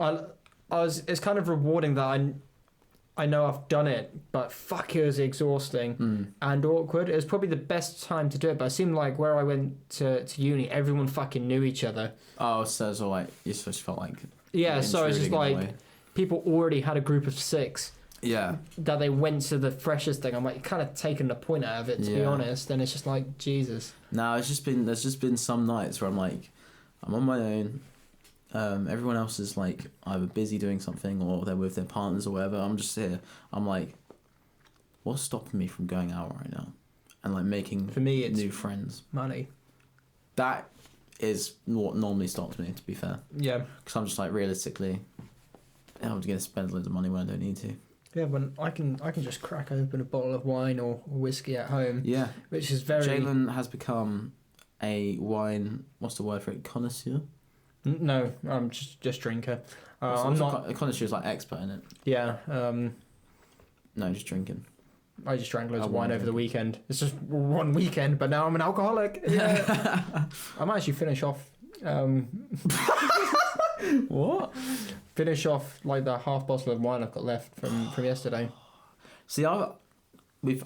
B: It's kind of rewarding that I know I've done it, but fuck, it was exhausting and awkward. It was probably the best time to do it, but it seemed like where I went to uni, everyone fucking knew each other.
A: Oh, so it's all like, you just felt like...
B: Yeah, so it's just like, people already had a group of 6.
A: Yeah.
B: That they went to the freshest thing. I'm like, kind of taking the point out of it, to be honest, and it's just like, Jesus.
A: No, there's just been some nights where I'm like, I'm on my own. Everyone else is like either busy doing something or they're with their partners or whatever. I'm just here. I'm like, what's stopping me from going out right now and like making
B: for me it's
A: new friends?
B: Money.
A: That is what normally stops me, to be fair.
B: Yeah.
A: Because I'm just like, realistically, I'm going to spend loads of money when I don't need to.
B: Yeah, when I can just crack open a bottle of wine or whiskey at home.
A: Yeah.
B: Which is very...
A: Jaylan has become a wine, what's the word for it, connoisseur?
B: No, I'm just drinker. I'm not...
A: A connoisseur is like expert in it.
B: Yeah.
A: No, just drinking.
B: I just drank loads of wine over the weekend. It's just one weekend, but now I'm an alcoholic. Yeah. I might actually finish off...
A: What?
B: Finish off like the half bottle of wine I've got left from yesterday.
A: See, I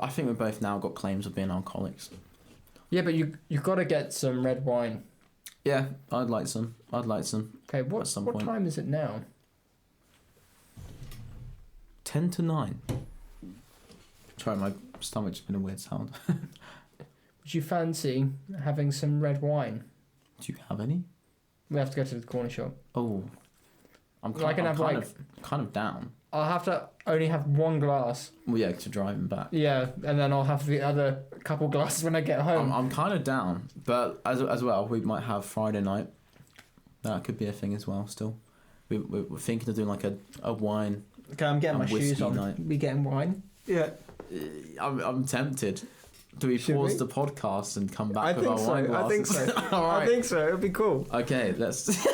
A: think we've both now got claims of being alcoholics.
B: Yeah, but you've got to get some red wine.
A: Yeah, I'd like some.
B: Okay, what time is it now?
A: 10 to 9. Sorry, my stomach's been a weird sound.
B: Would you fancy having some red wine?
A: Do you have any?
B: We have to go to the corner shop.
A: Oh, I'm kind of down.
B: I'll have to only have one glass.
A: Well, yeah, to driving back.
B: Yeah, and then I'll have the other couple glasses when I get home.
A: I'm kind of down, but as well, we might have Friday night. That could be a thing as well. Still, we're thinking of doing like a wine.
B: Okay, I'm getting my shoes on.
A: Night.
B: We getting wine? Yeah.
A: I'm tempted. Do we pause the podcast and come back with our wine glasses?
B: I think so. All right. I think so. It'd be cool.
A: Okay, let's.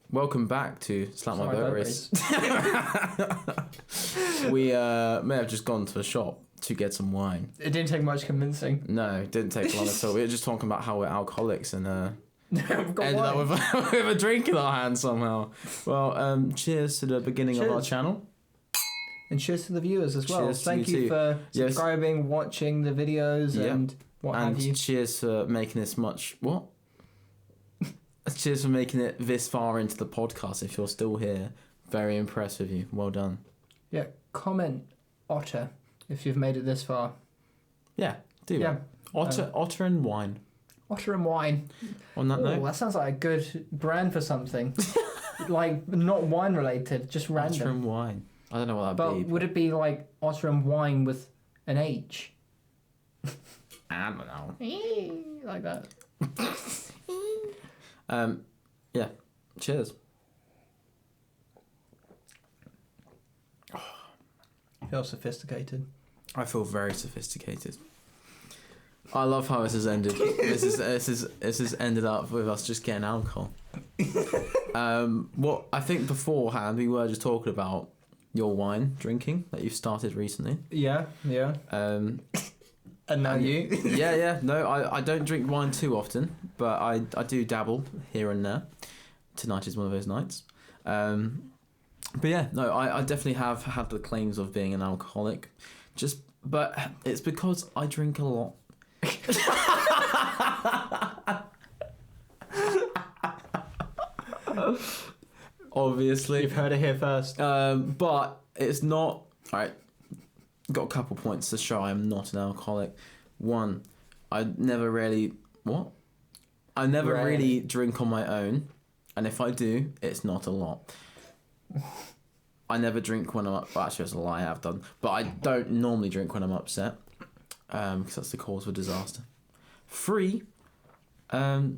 A: Welcome back to Slap My Boat Race. We may have just gone to a shop to get some wine.
B: It didn't take much convincing.
A: No, it didn't take long at all. We were just talking about how we're alcoholics and ended up with a drink in our hands somehow. Well, cheers to the beginning of our channel.
B: And cheers to the viewers as well.
A: Cheers
B: Thank you for subscribing, watching the videos, and what have you.
A: And cheers for making this much... What? Cheers for making it this far into the podcast. If you're still here, very impressed with you. Well done.
B: Yeah, comment Otter if you've made it this far.
A: Yeah, do that. Otter and wine.
B: Otter and wine.
A: On that note,
B: that sounds like a good brand for something. Like not wine related, just random.
A: Otter and wine. I don't know what that'd be.
B: But would it be like Otter and wine with an H?
A: I don't know.
B: Like that.
A: Yeah. Cheers.
B: Feel sophisticated.
A: I feel very sophisticated. I love how this has ended. This has ended up with us just getting alcohol. What I think beforehand we were just talking about your wine drinking that you've started recently.
B: Yeah. And now you?
A: Yeah. No, I don't drink wine too often, but I do dabble here and there. Tonight is one of those nights. But yeah, no, I definitely have had the claims of being an alcoholic. But it's because I drink a lot. Obviously.
B: You've heard it here first.
A: But it's not... Alright, got a couple points to show I am not an alcoholic. One, I never really... What? I never really drink on my own. And if I do, it's not a lot. I never drink when I'm up... Well, actually, that's a lie, I have done. But I don't normally drink when I'm upset. Because that's the cause of disaster. 3, I've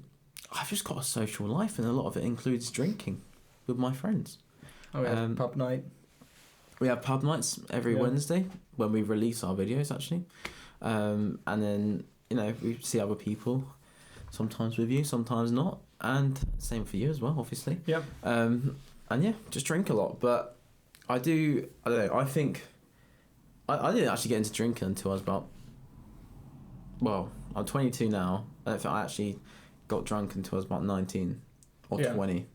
A: just got a social life, and a lot of it includes drinking with my friends.
B: Oh, we have pub night.
A: We have pub nights every Wednesday when we release our videos, actually. and then we see other people, sometimes with you, sometimes not, and same for you as well, obviously.
B: Yep.
A: And yeah, just drink a lot, but I don't know. I think I didn't actually get into drinking until I was about. Well, I'm 22 now. I don't think I actually got drunk until I was about 19 or 20.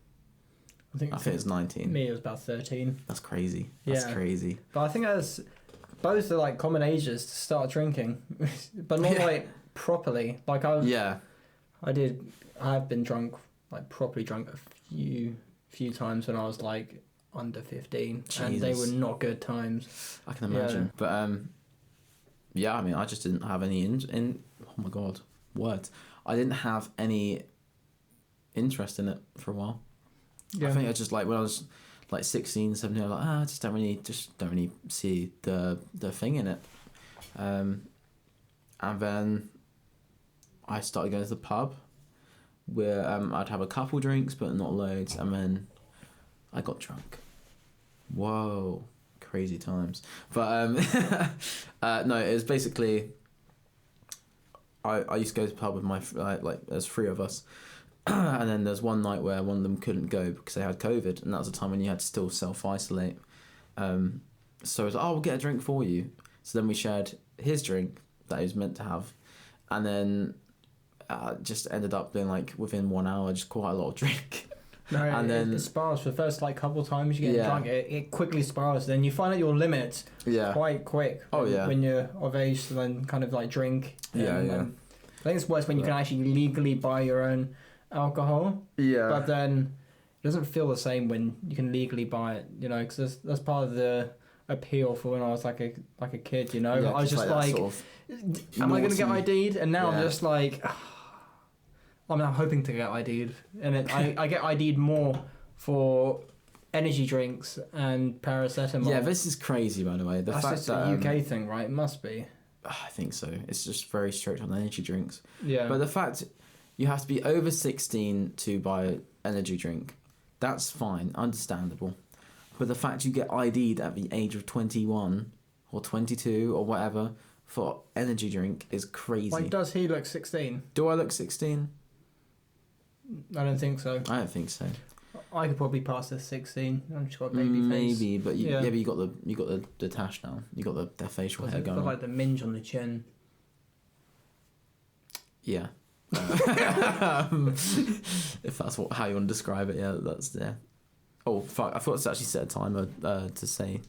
A: I think it's 19.
B: Me, it was about 13.
A: That's crazy. That's crazy.
B: But I think that's both are like common ages to start drinking, but not like properly. Like I have been drunk, like properly drunk a few times when I was like under 15, Jesus. And they were not good times.
A: I can imagine. But I mean, I just didn't have any oh my god, words. I didn't have any interest in it for a while. Yeah. I think I just like when I was like 16, 17, I was like, I just don't really see the thing in it. And then I started going to the pub where I'd have a couple drinks but not loads, and then I got drunk. Whoa, crazy times. But no, it was basically I used to go to the pub with my like there's 3 of us. And then there's one night where one of them couldn't go because they had COVID, and that was a time when you had to still self-isolate. So I was like, we'll get a drink for you. So then we shared his drink that he was meant to have, and then just ended up being like within 1 hour, just quite a lot of drink.
B: No, and then it spirals for the first like couple of times you get drunk. It quickly spirals. Then you find out your limits quite quick. When you're of age to then kind of like drink. I think it's worse when you can actually legally buy your own alcohol. Yeah. But then it doesn't feel the same when you can legally buy it, because that's part of the appeal for when I was like a kid, I was just like sort of am I going to get ID'd? And now I'm just like, I'm hoping to get ID'd. And I get ID'd more for energy drinks and paracetamol.
A: Yeah, this is crazy, by the way.
B: That's fact just a UK thing, right? It must be.
A: I think so. It's just very strict on energy drinks.
B: Yeah.
A: But the fact you have to be over 16 to buy an energy drink, that's fine, understandable. But the fact you get ID'd at the age of 21 or 22 or whatever for energy drink is crazy.
B: Like, does he look 16?
A: Do I look 16?
B: I don't think so.
A: I don't think so.
B: I could probably pass the 16. I've just got a baby face.
A: Maybe, but but you got the tash now. You got the facial hair going.
B: Got like the minge on the chin.
A: Yeah. If that's how you want to describe it, that's there. Oh fuck! I forgot to actually set a timer to say,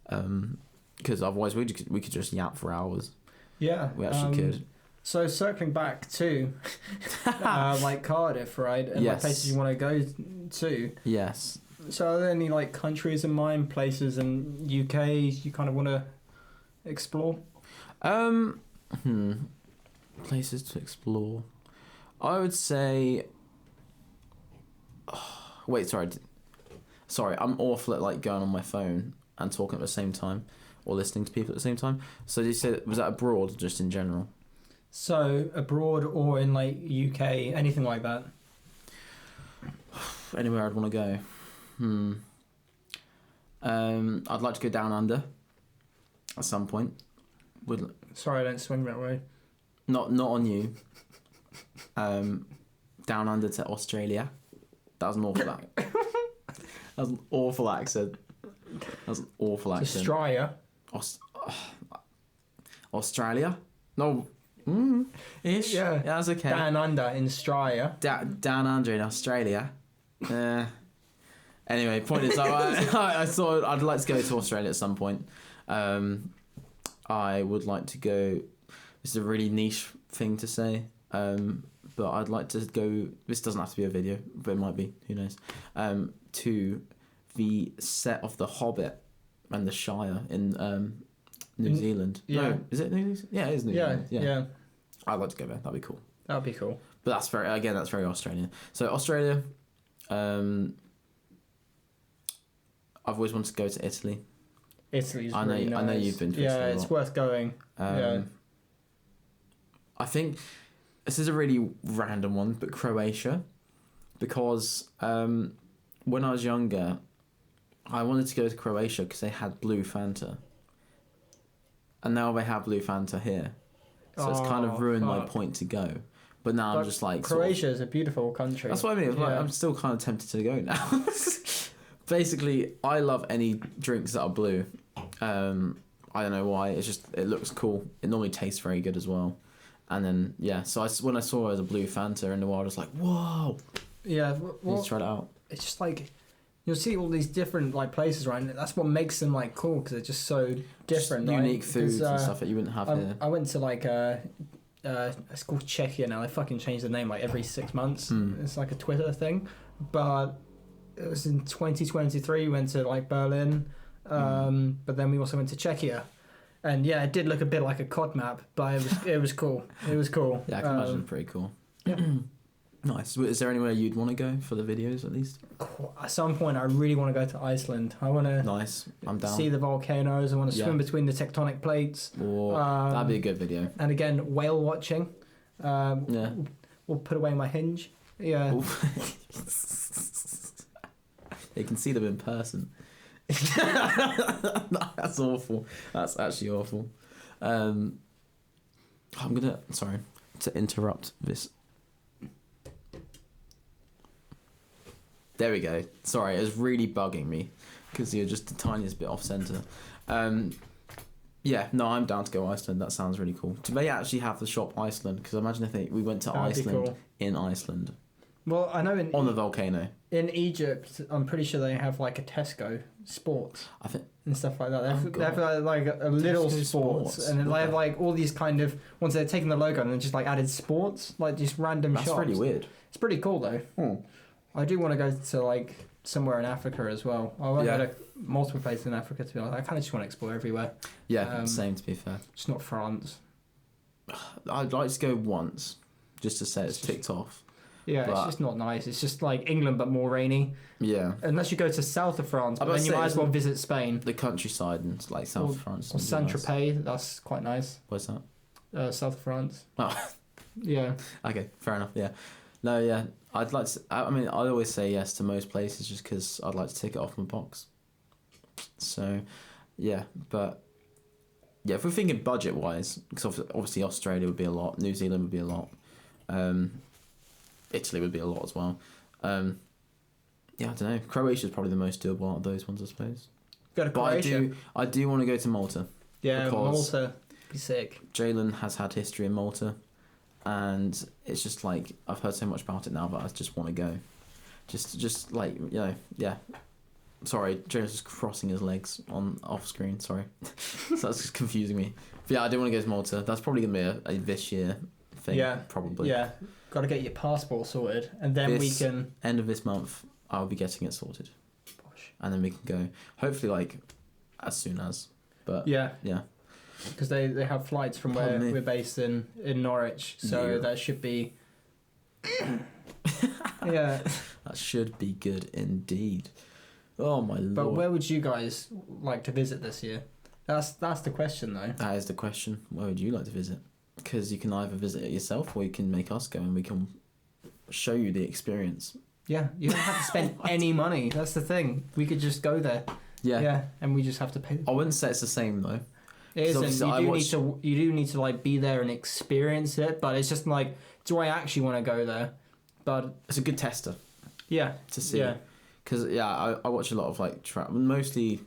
A: because otherwise we could just yap for hours.
B: Yeah,
A: we actually could.
B: So circling back to like Cardiff, right? And like places you want to go to.
A: Yes.
B: So are there any like countries in mind, places in UK you kind of want to explore?
A: Places to explore. I would say. Wait, sorry. I'm awful at like going on my phone and talking at the same time, or listening to people at the same time. So you said, was that abroad, or just in general?
B: So abroad or in like UK, anything like that.
A: Anywhere I'd want to go. I'd like to go down under. At some point.
B: Sorry, I don't swing that way.
A: Not on you. Down under to Australia. That was an awful accent. That was an awful accent.
B: Australia.
A: Australia? No. Ish.
B: Yeah,
A: that's okay.
B: Down under in Australia.
A: Down under in Australia. Anyway, point is, I thought I'd like to go to Australia at some point. I would like to go. This is a really niche thing to say, but I'd like to go. This doesn't have to be a video, but it might be. Who knows? To the set of The Hobbit and the Shire in New Zealand.
B: Yeah.
A: No, is it New Zealand? Yeah, it is New Zealand.
B: Yeah.
A: I'd like to go there. That'd be cool.
B: That'd be cool.
A: But that's very Australian. So Australia. I've always wanted to go to Italy.
B: Italy's really nice.
A: I know you've been to Italy.
B: Yeah, it's worth going.
A: I think this is a really random one, but Croatia, because when I was younger, I wanted to go to Croatia because they had blue Fanta. and now they have blue Fanta here, so it's kind of ruined my point to go. But now I'm just like
B: Croatia is a beautiful country.
A: That's what I mean. I'm still kind of tempted to go now. Basically, I love any drinks that are blue. I don't know why. It's just it looks cool. It normally tastes very good as well. And then so when I saw it as a blue Fanta in the wild, I was like, whoa.
B: Yeah, well,
A: let's try it out.
B: It's just like you'll see all these different like places, right? And that's what makes them like cool because they're just so different,
A: just unique
B: right?
A: foods and stuff that you wouldn't have here.
B: I went to like it's called Czechia now. They fucking change the name like every 6 months. It's like a Twitter thing, but it was in 2023. We went to like Berlin, but then we also went to Czechia, and it did look a bit like a COD map, but it was cool. It was cool.
A: Yeah, I can imagine. Pretty cool. Yeah. Nice. Is there anywhere you'd want to go for the videos at least?
B: At some point, I really want to go to Iceland. I want to.
A: Nice. I'm down.
B: See the volcanoes. I want to swim between the tectonic plates.
A: That'd be a good video.
B: And again, whale watching. We'll put away my hinge. Yeah.
A: You can see them in person. That's awful. That's actually awful. Sorry to interrupt this. There we go. Sorry, it was really bugging me because you're just the tiniest bit off centre. I'm down to go Iceland. That sounds really cool. Do they actually have the shop Iceland? Because imagine if we went to Iceland in Iceland.
B: Well, I know
A: on the volcano.
B: In Egypt, I'm pretty sure they have like a Tesco Sports.
A: I think
B: and stuff like that. They have like a little sports, and they have like all these kind of once they're taking the logo and then just like added sports, like just random shops.
A: That's really weird.
B: It's pretty cool though. I do want to go to like somewhere in Africa as well. I want to go to multiple places in Africa to be honest. I kind of just want to explore everywhere.
A: Yeah, same to be fair.
B: Just not France.
A: I'd like to go once, just to say it's ticked off.
B: Yeah, it's just not nice. It's just like England but more rainy.
A: Yeah.
B: Unless you go to south of France, but then you might as well visit Spain.
A: The countryside and like south of France.
B: Or Saint-Tropez, that's quite nice.
A: Where's
B: that? South of France.
A: Oh.
B: Yeah.
A: Okay, fair enough. Yeah. No, yeah. I'd like to. I mean, I'd always say yes to most places just because I'd like to tick it off my box. So, yeah, but yeah, if we're thinking budget wise, because obviously Australia would be a lot, New Zealand would be a lot, Italy would be a lot as well. Yeah, I don't know. Croatia's probably the most doable out of those ones, I suppose.
B: Go to Croatia.
A: But I do want to go to Malta.
B: Yeah, Malta. Be sick.
A: Jaylan has had history in Malta. And it's just like I've heard so much about it now that I just want to go, just like Sorry, James was crossing his legs on off screen. Sorry, so that's just confusing me. But yeah, I do want to go to Malta. That's probably gonna be a this year thing. Yeah, probably.
B: Yeah, got to get your passport sorted, and then we can.
A: End of this month, I'll be getting it sorted, and then we can go. Hopefully, like as soon as. But yeah.
B: Because they have flights from where we're based in Norwich, so that should be that
A: should be good indeed. Oh my lord!
B: But where would you guys like to visit this year? That's the question though.
A: That is the question. Where would you like to visit? Because you can either visit it yourself or you can make us go and we can show you the experience.
B: Yeah, you don't have to spend any money. That's the thing. We could just go there. Yeah, and we just have to pay.
A: I wouldn't say it's the same though.
B: It isn't. You do need to like be there and experience it, but it's just like, do I actually want to go there? But
A: it's a good tester.
B: Yeah.
A: To see. Yeah. Because I watch a lot of like mostly.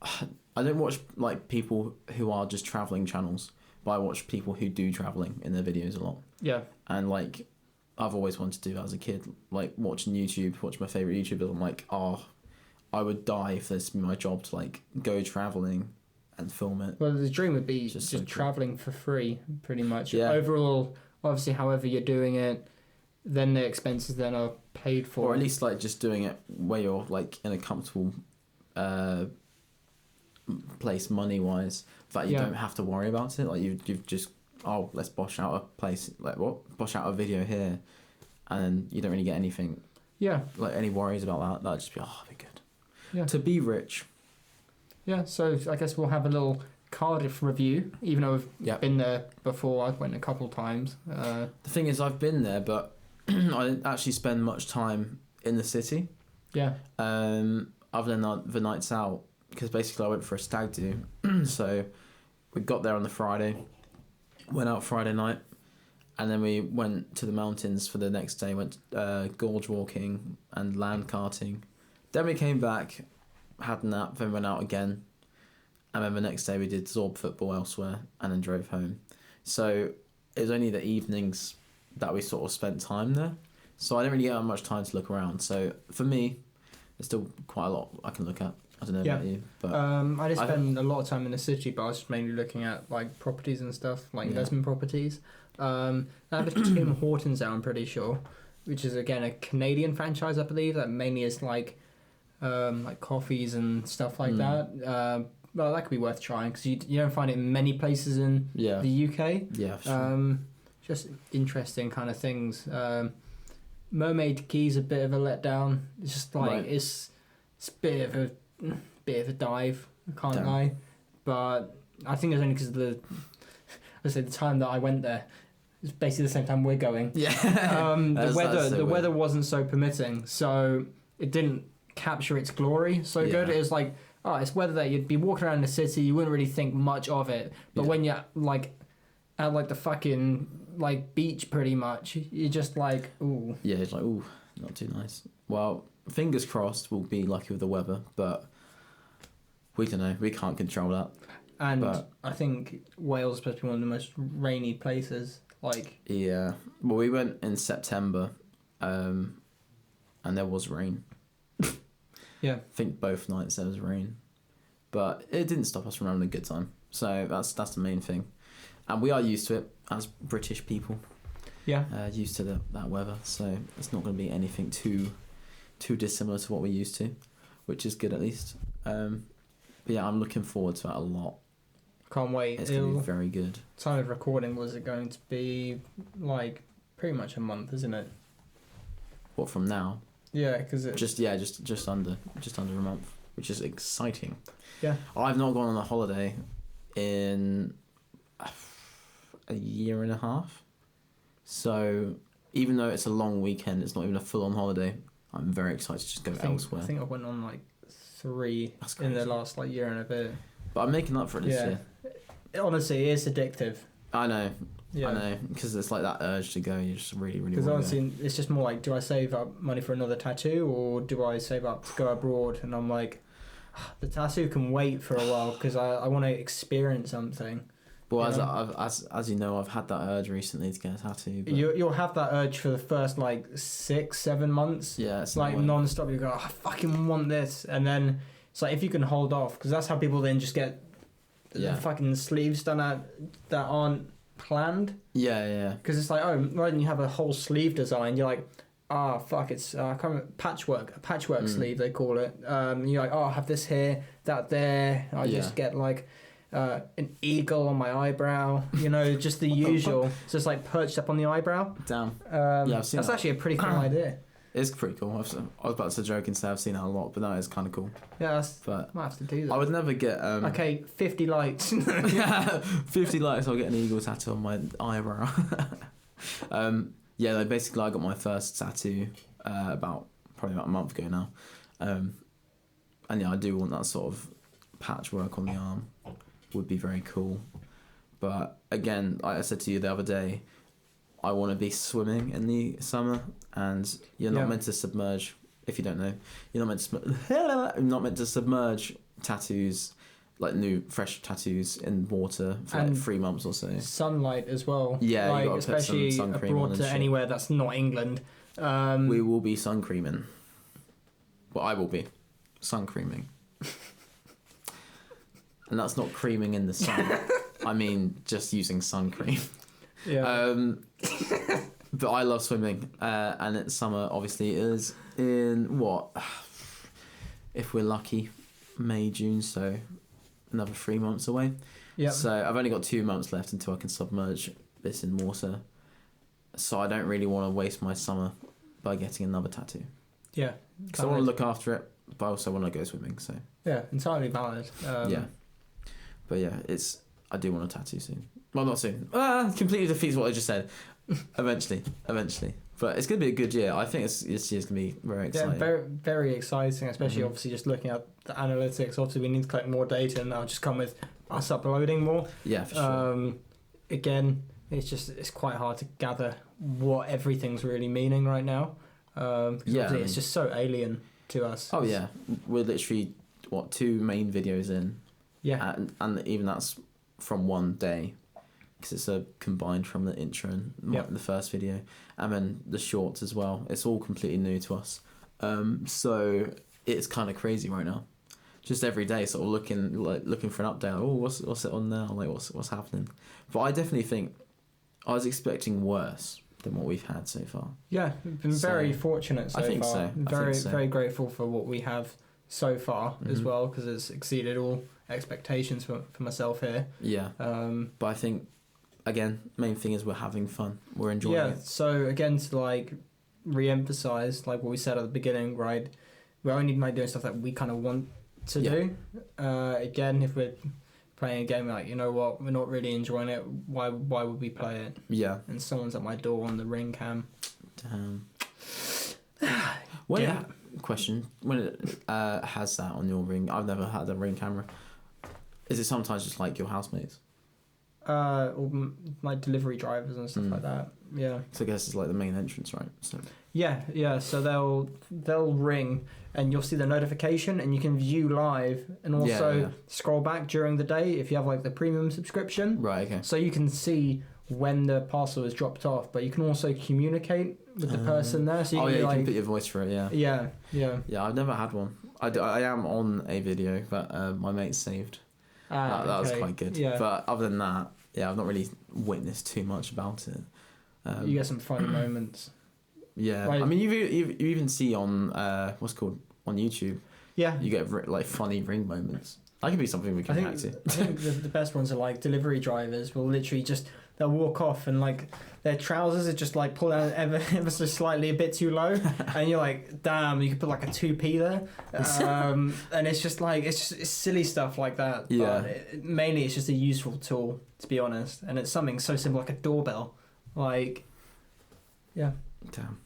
A: I don't watch like people who are just traveling channels, but I watch people who do traveling in their videos a lot.
B: Yeah.
A: And like, I've always wanted to do that as a kid, like watching YouTube, watch my favorite YouTubers. I'm like, I would die if this be my job to like go traveling and film it.
B: Well, the dream would be just so traveling for free, pretty much. Yeah. Overall, obviously, however you're doing it, then the expenses then are paid for.
A: Or at least like just doing it where you're like in a comfortable place money wise, that you don't have to worry about it. Like you've just let's bosh out a place, like bosh out a video here, and you don't really get anything.
B: Yeah.
A: Like any worries about that. That'd just be that'd be good.
B: Yeah.
A: To be rich.
B: Yeah, so I guess we'll have a little Cardiff review, even though we've been there before. I went a couple of times.
A: The thing is, I've been there, but I didn't actually spend much time in the city.
B: Yeah.
A: Other than the nights out, because basically I went for a stag do. So we got there on the Friday, went out Friday night, and then we went to the mountains for the next day. Went gorge walking and land karting. Then we came back, had a nap, then went out again. And then the next day we did Zorb football elsewhere and then drove home. So it was only the evenings that we sort of spent time there. So I didn't really get much time to look around. So for me, there's still quite a lot I can look at. I don't know about you. But
B: I did spend a lot of time in the city, but I was mainly looking at like properties and stuff, like investment properties. That was Tim Hortons there, I'm pretty sure, which is again a Canadian franchise, I believe, that mainly is like coffees and stuff like that. Well, that could be worth trying because you don't find it in many places in the UK.
A: Yeah, for sure.
B: Just interesting kind of things. Mermaid Key's a bit of a letdown. It's just like it's a bit of a dive. I can't lie, but I think it's only because of the time that I went there. It's basically the same time we're going. Yeah. The weather wasn't so permitting, so it didn't capture its glory so good. It was like, it's weather that you'd be walking around the city, you wouldn't really think much of it, but when you're like at like the fucking like beach pretty much, you're just like, ooh. Yeah,
A: it's like, ooh, not too nice. Well, fingers crossed we'll be lucky with the weather, but we don't know, we can't control that.
B: And I think Wales is supposed to be one of the most rainy places.
A: Yeah, well, we went in September, and there was rain.
B: Yeah,
A: I think both nights there was rain, but it didn't stop us from having a good time. So that's the main thing, and we are used to it as British people.
B: Yeah,
A: used to that weather, so it's not going to be anything too dissimilar to what we're used to, which is good at least. But yeah, I'm looking forward to that a lot.
B: Can't wait.
A: It's going to be very good.
B: Time of recording, was it going to be like pretty much a month, isn't it?
A: What, from now?
B: Yeah, because it's
A: just under a month, which is exciting.
B: Yeah,
A: I've not gone on a holiday in a year and a half, so even though it's a long weekend, it's not even a full-on holiday. I'm very excited to just go elsewhere.
B: I think I went on like 3 in the last like year and a bit.
A: But I'm making up for it this year.
B: Honestly, it's addictive.
A: I know. Yeah. I know, because it's like that urge to go. You just really, really want to go.
B: Because honestly, it's just more like, do I save up money for another tattoo, or do I save up to go abroad? And I'm like, the tattoo can wait for a while because I want to experience something.
A: Well, as you know, I've had that urge recently to get a tattoo. But
B: you'll have that urge for the first like 6-7 months.
A: Yeah, it's
B: like non-stop. You go, I fucking want this, and then it's like if you can hold off, because that's how people then just get the fucking sleeves done that aren't planned.
A: Yeah.
B: Because it's like, rather than you have a whole sleeve design, you're like, fuck, it's I can't remember, patchwork sleeve they call it. You're like, I have this here, that there. I just get like an eagle on my eyebrow. Just the usual. It's just like perched up on the eyebrow.
A: Damn.
B: I've seen that's actually a pretty cool idea.
A: It's pretty cool. I was about to joke and say I've seen that a lot, but that is kind of cool.
B: Yeah, but might have to do that.
A: I would never get...
B: okay, 50 likes.
A: 50 likes, I'll get an eagle tattoo on my eyebrow. Basically I got my first tattoo probably about a month ago now. And I do want that sort of patchwork on the arm. Would be very cool. But again, like I said to you the other day, I want to be swimming in the summer, and you're not meant to submerge. If you don't know, you're not meant to submerge tattoos, like new fresh tattoos, in water for like 3 months or so.
B: Sunlight as well.
A: Yeah,
B: like,
A: you got to put some sun cream on.
B: Abroad to anywhere that's not England.
A: We will be sun creaming. Well, I will be sun creaming. And that's not creaming in the sun. I mean, just using sun cream.
B: Yeah.
A: But I love swimming, and it's summer. Obviously, it is in if we're lucky, May, June. So another 3 months away. Yeah. So I've only got 2 months left until I can submerge this in water. So I don't really want to waste my summer by getting another tattoo.
B: Yeah.
A: Because I want to look after it, but I also want to go swimming. So.
B: Yeah, entirely valid.
A: Yeah. But yeah, I do want a tattoo soon. Well, not soon. Completely defeats what I just said. Eventually. But it's going to be a good year. I think this year's going to be very exciting.
B: Yeah, very, very exciting, especially obviously just looking at the analytics. Obviously, we need to collect more data, and that'll just come with us uploading more.
A: Yeah, for sure.
B: Again, it's quite hard to gather what everything's really meaning right now. It's just so alien to us.
A: Oh yeah, we're literally 2 main videos in.
B: Yeah,
A: and even that's from one day, because it's a combined from the intro and the first video, and then the shorts as well. It's all completely new to us, so it's kind of crazy right now. Just every day, sort of looking for an update. Oh, what's it on now? Like what's happening? But I definitely think I was expecting worse than what we've had so far.
B: Yeah, we've been very fortunate so far.
A: I think so.
B: Very grateful for what we have so far as well, because it's exceeded all expectations for myself here.
A: Yeah. But I think, again, main thing is we're having fun. We're enjoying it.
B: Yeah, so again, to like re-emphasize like what we said at the beginning, right? We're only doing stuff that we kind of want to do. Again, if we're playing a game, like, you know what, we're not really enjoying it, why would we play it?
A: Yeah.
B: And someone's at my door on the ring cam.
A: Damn. Question, when it has that on your ring, I've never had a ring camera, is it sometimes just like your housemates?
B: Or like delivery drivers and stuff like that. Yeah.
A: So I guess it's like the main entrance, right? So.
B: Yeah. So they'll ring, and you'll see the notification, and you can view live, and also scroll back during the day if you have like the premium subscription.
A: Right. Okay.
B: So you can see when the parcel is dropped off, but you can also communicate with the person there. So you can
A: put your voice for it. Yeah. Yeah. I've never had one. I am on a video that my mate saved. That was quite good. Yeah. But other than that, I've not really witnessed too much about it.
B: You get some funny moments.
A: Yeah, like, I mean, you even see on what's called on YouTube. Yeah, you get like funny ring moments. That could be something we can hack to.
B: I think the best ones are like delivery drivers will literally they'll walk off and like their trousers are just like pulled out ever so slightly a bit too low, and you're like, damn, you could put like a 2p there, and it's just like it's silly stuff like that.
A: Yeah,
B: but mainly it's just a useful tool, to be honest, and it's something so simple like a doorbell, like, yeah.
A: Damn.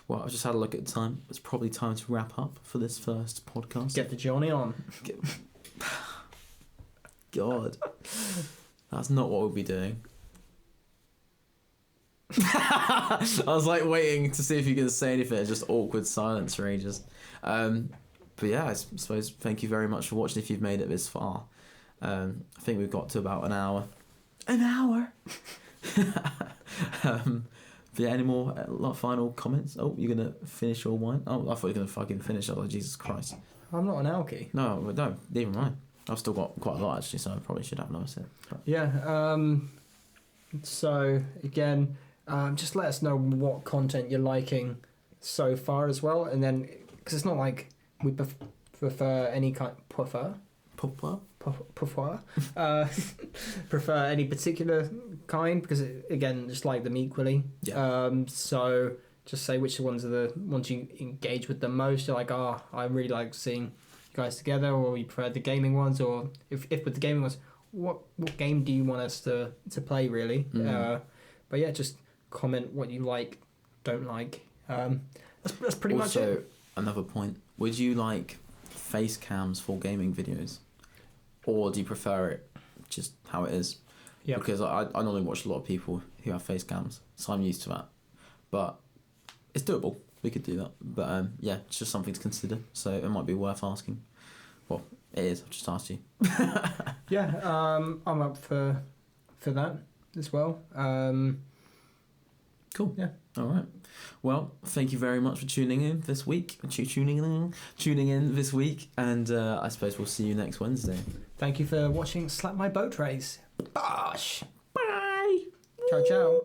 A: Well, I've just had a look at the time. It's probably time to wrap up for this first podcast.
B: Get the Johnny on.
A: God, that's not what we'll be doing. I was like waiting to see if you could say anything. Just awkward silence for ages. But yeah, I suppose thank you very much for watching if you've made it this far. I think we've got to about an hour. But yeah, any more final comments? Oh, you're going to finish your wine? Oh, I thought you were going to fucking finish it. Oh, Jesus Christ.
B: I'm not an alky.
A: No, neither am I. I've still got quite a lot actually, so I probably should have another sip.
B: Yeah, so again, just let us know what content you're liking so far as well, and then, because it's not like we prefer any kind... Prefer any particular kind, because again, just like them equally. Yeah. So just say which ones are the ones you engage with the most. You're like, I really like seeing you guys together, or you prefer the gaming ones, or if with the gaming ones, what game do you want us to play really? But yeah, just comment what you like, don't like. That's pretty much it.
A: Also, another point: would you like face cams for gaming videos? Or do you prefer it just how it is? Yeah. Because I normally watch a lot of people who have face cams, so I'm used to that. But it's doable. We could do that. But yeah, it's just something to consider. So it might be worth asking. Well, it is. I've just asked you.
B: Yeah, I'm up for that as well.
A: Cool. Yeah. All right. Well, thank you very much for tuning in this week. Tuning in this week, and I suppose we'll see you next Wednesday.
B: Thank you for watching Slap My Boat Race. Bosh. Bye. Ciao, ciao.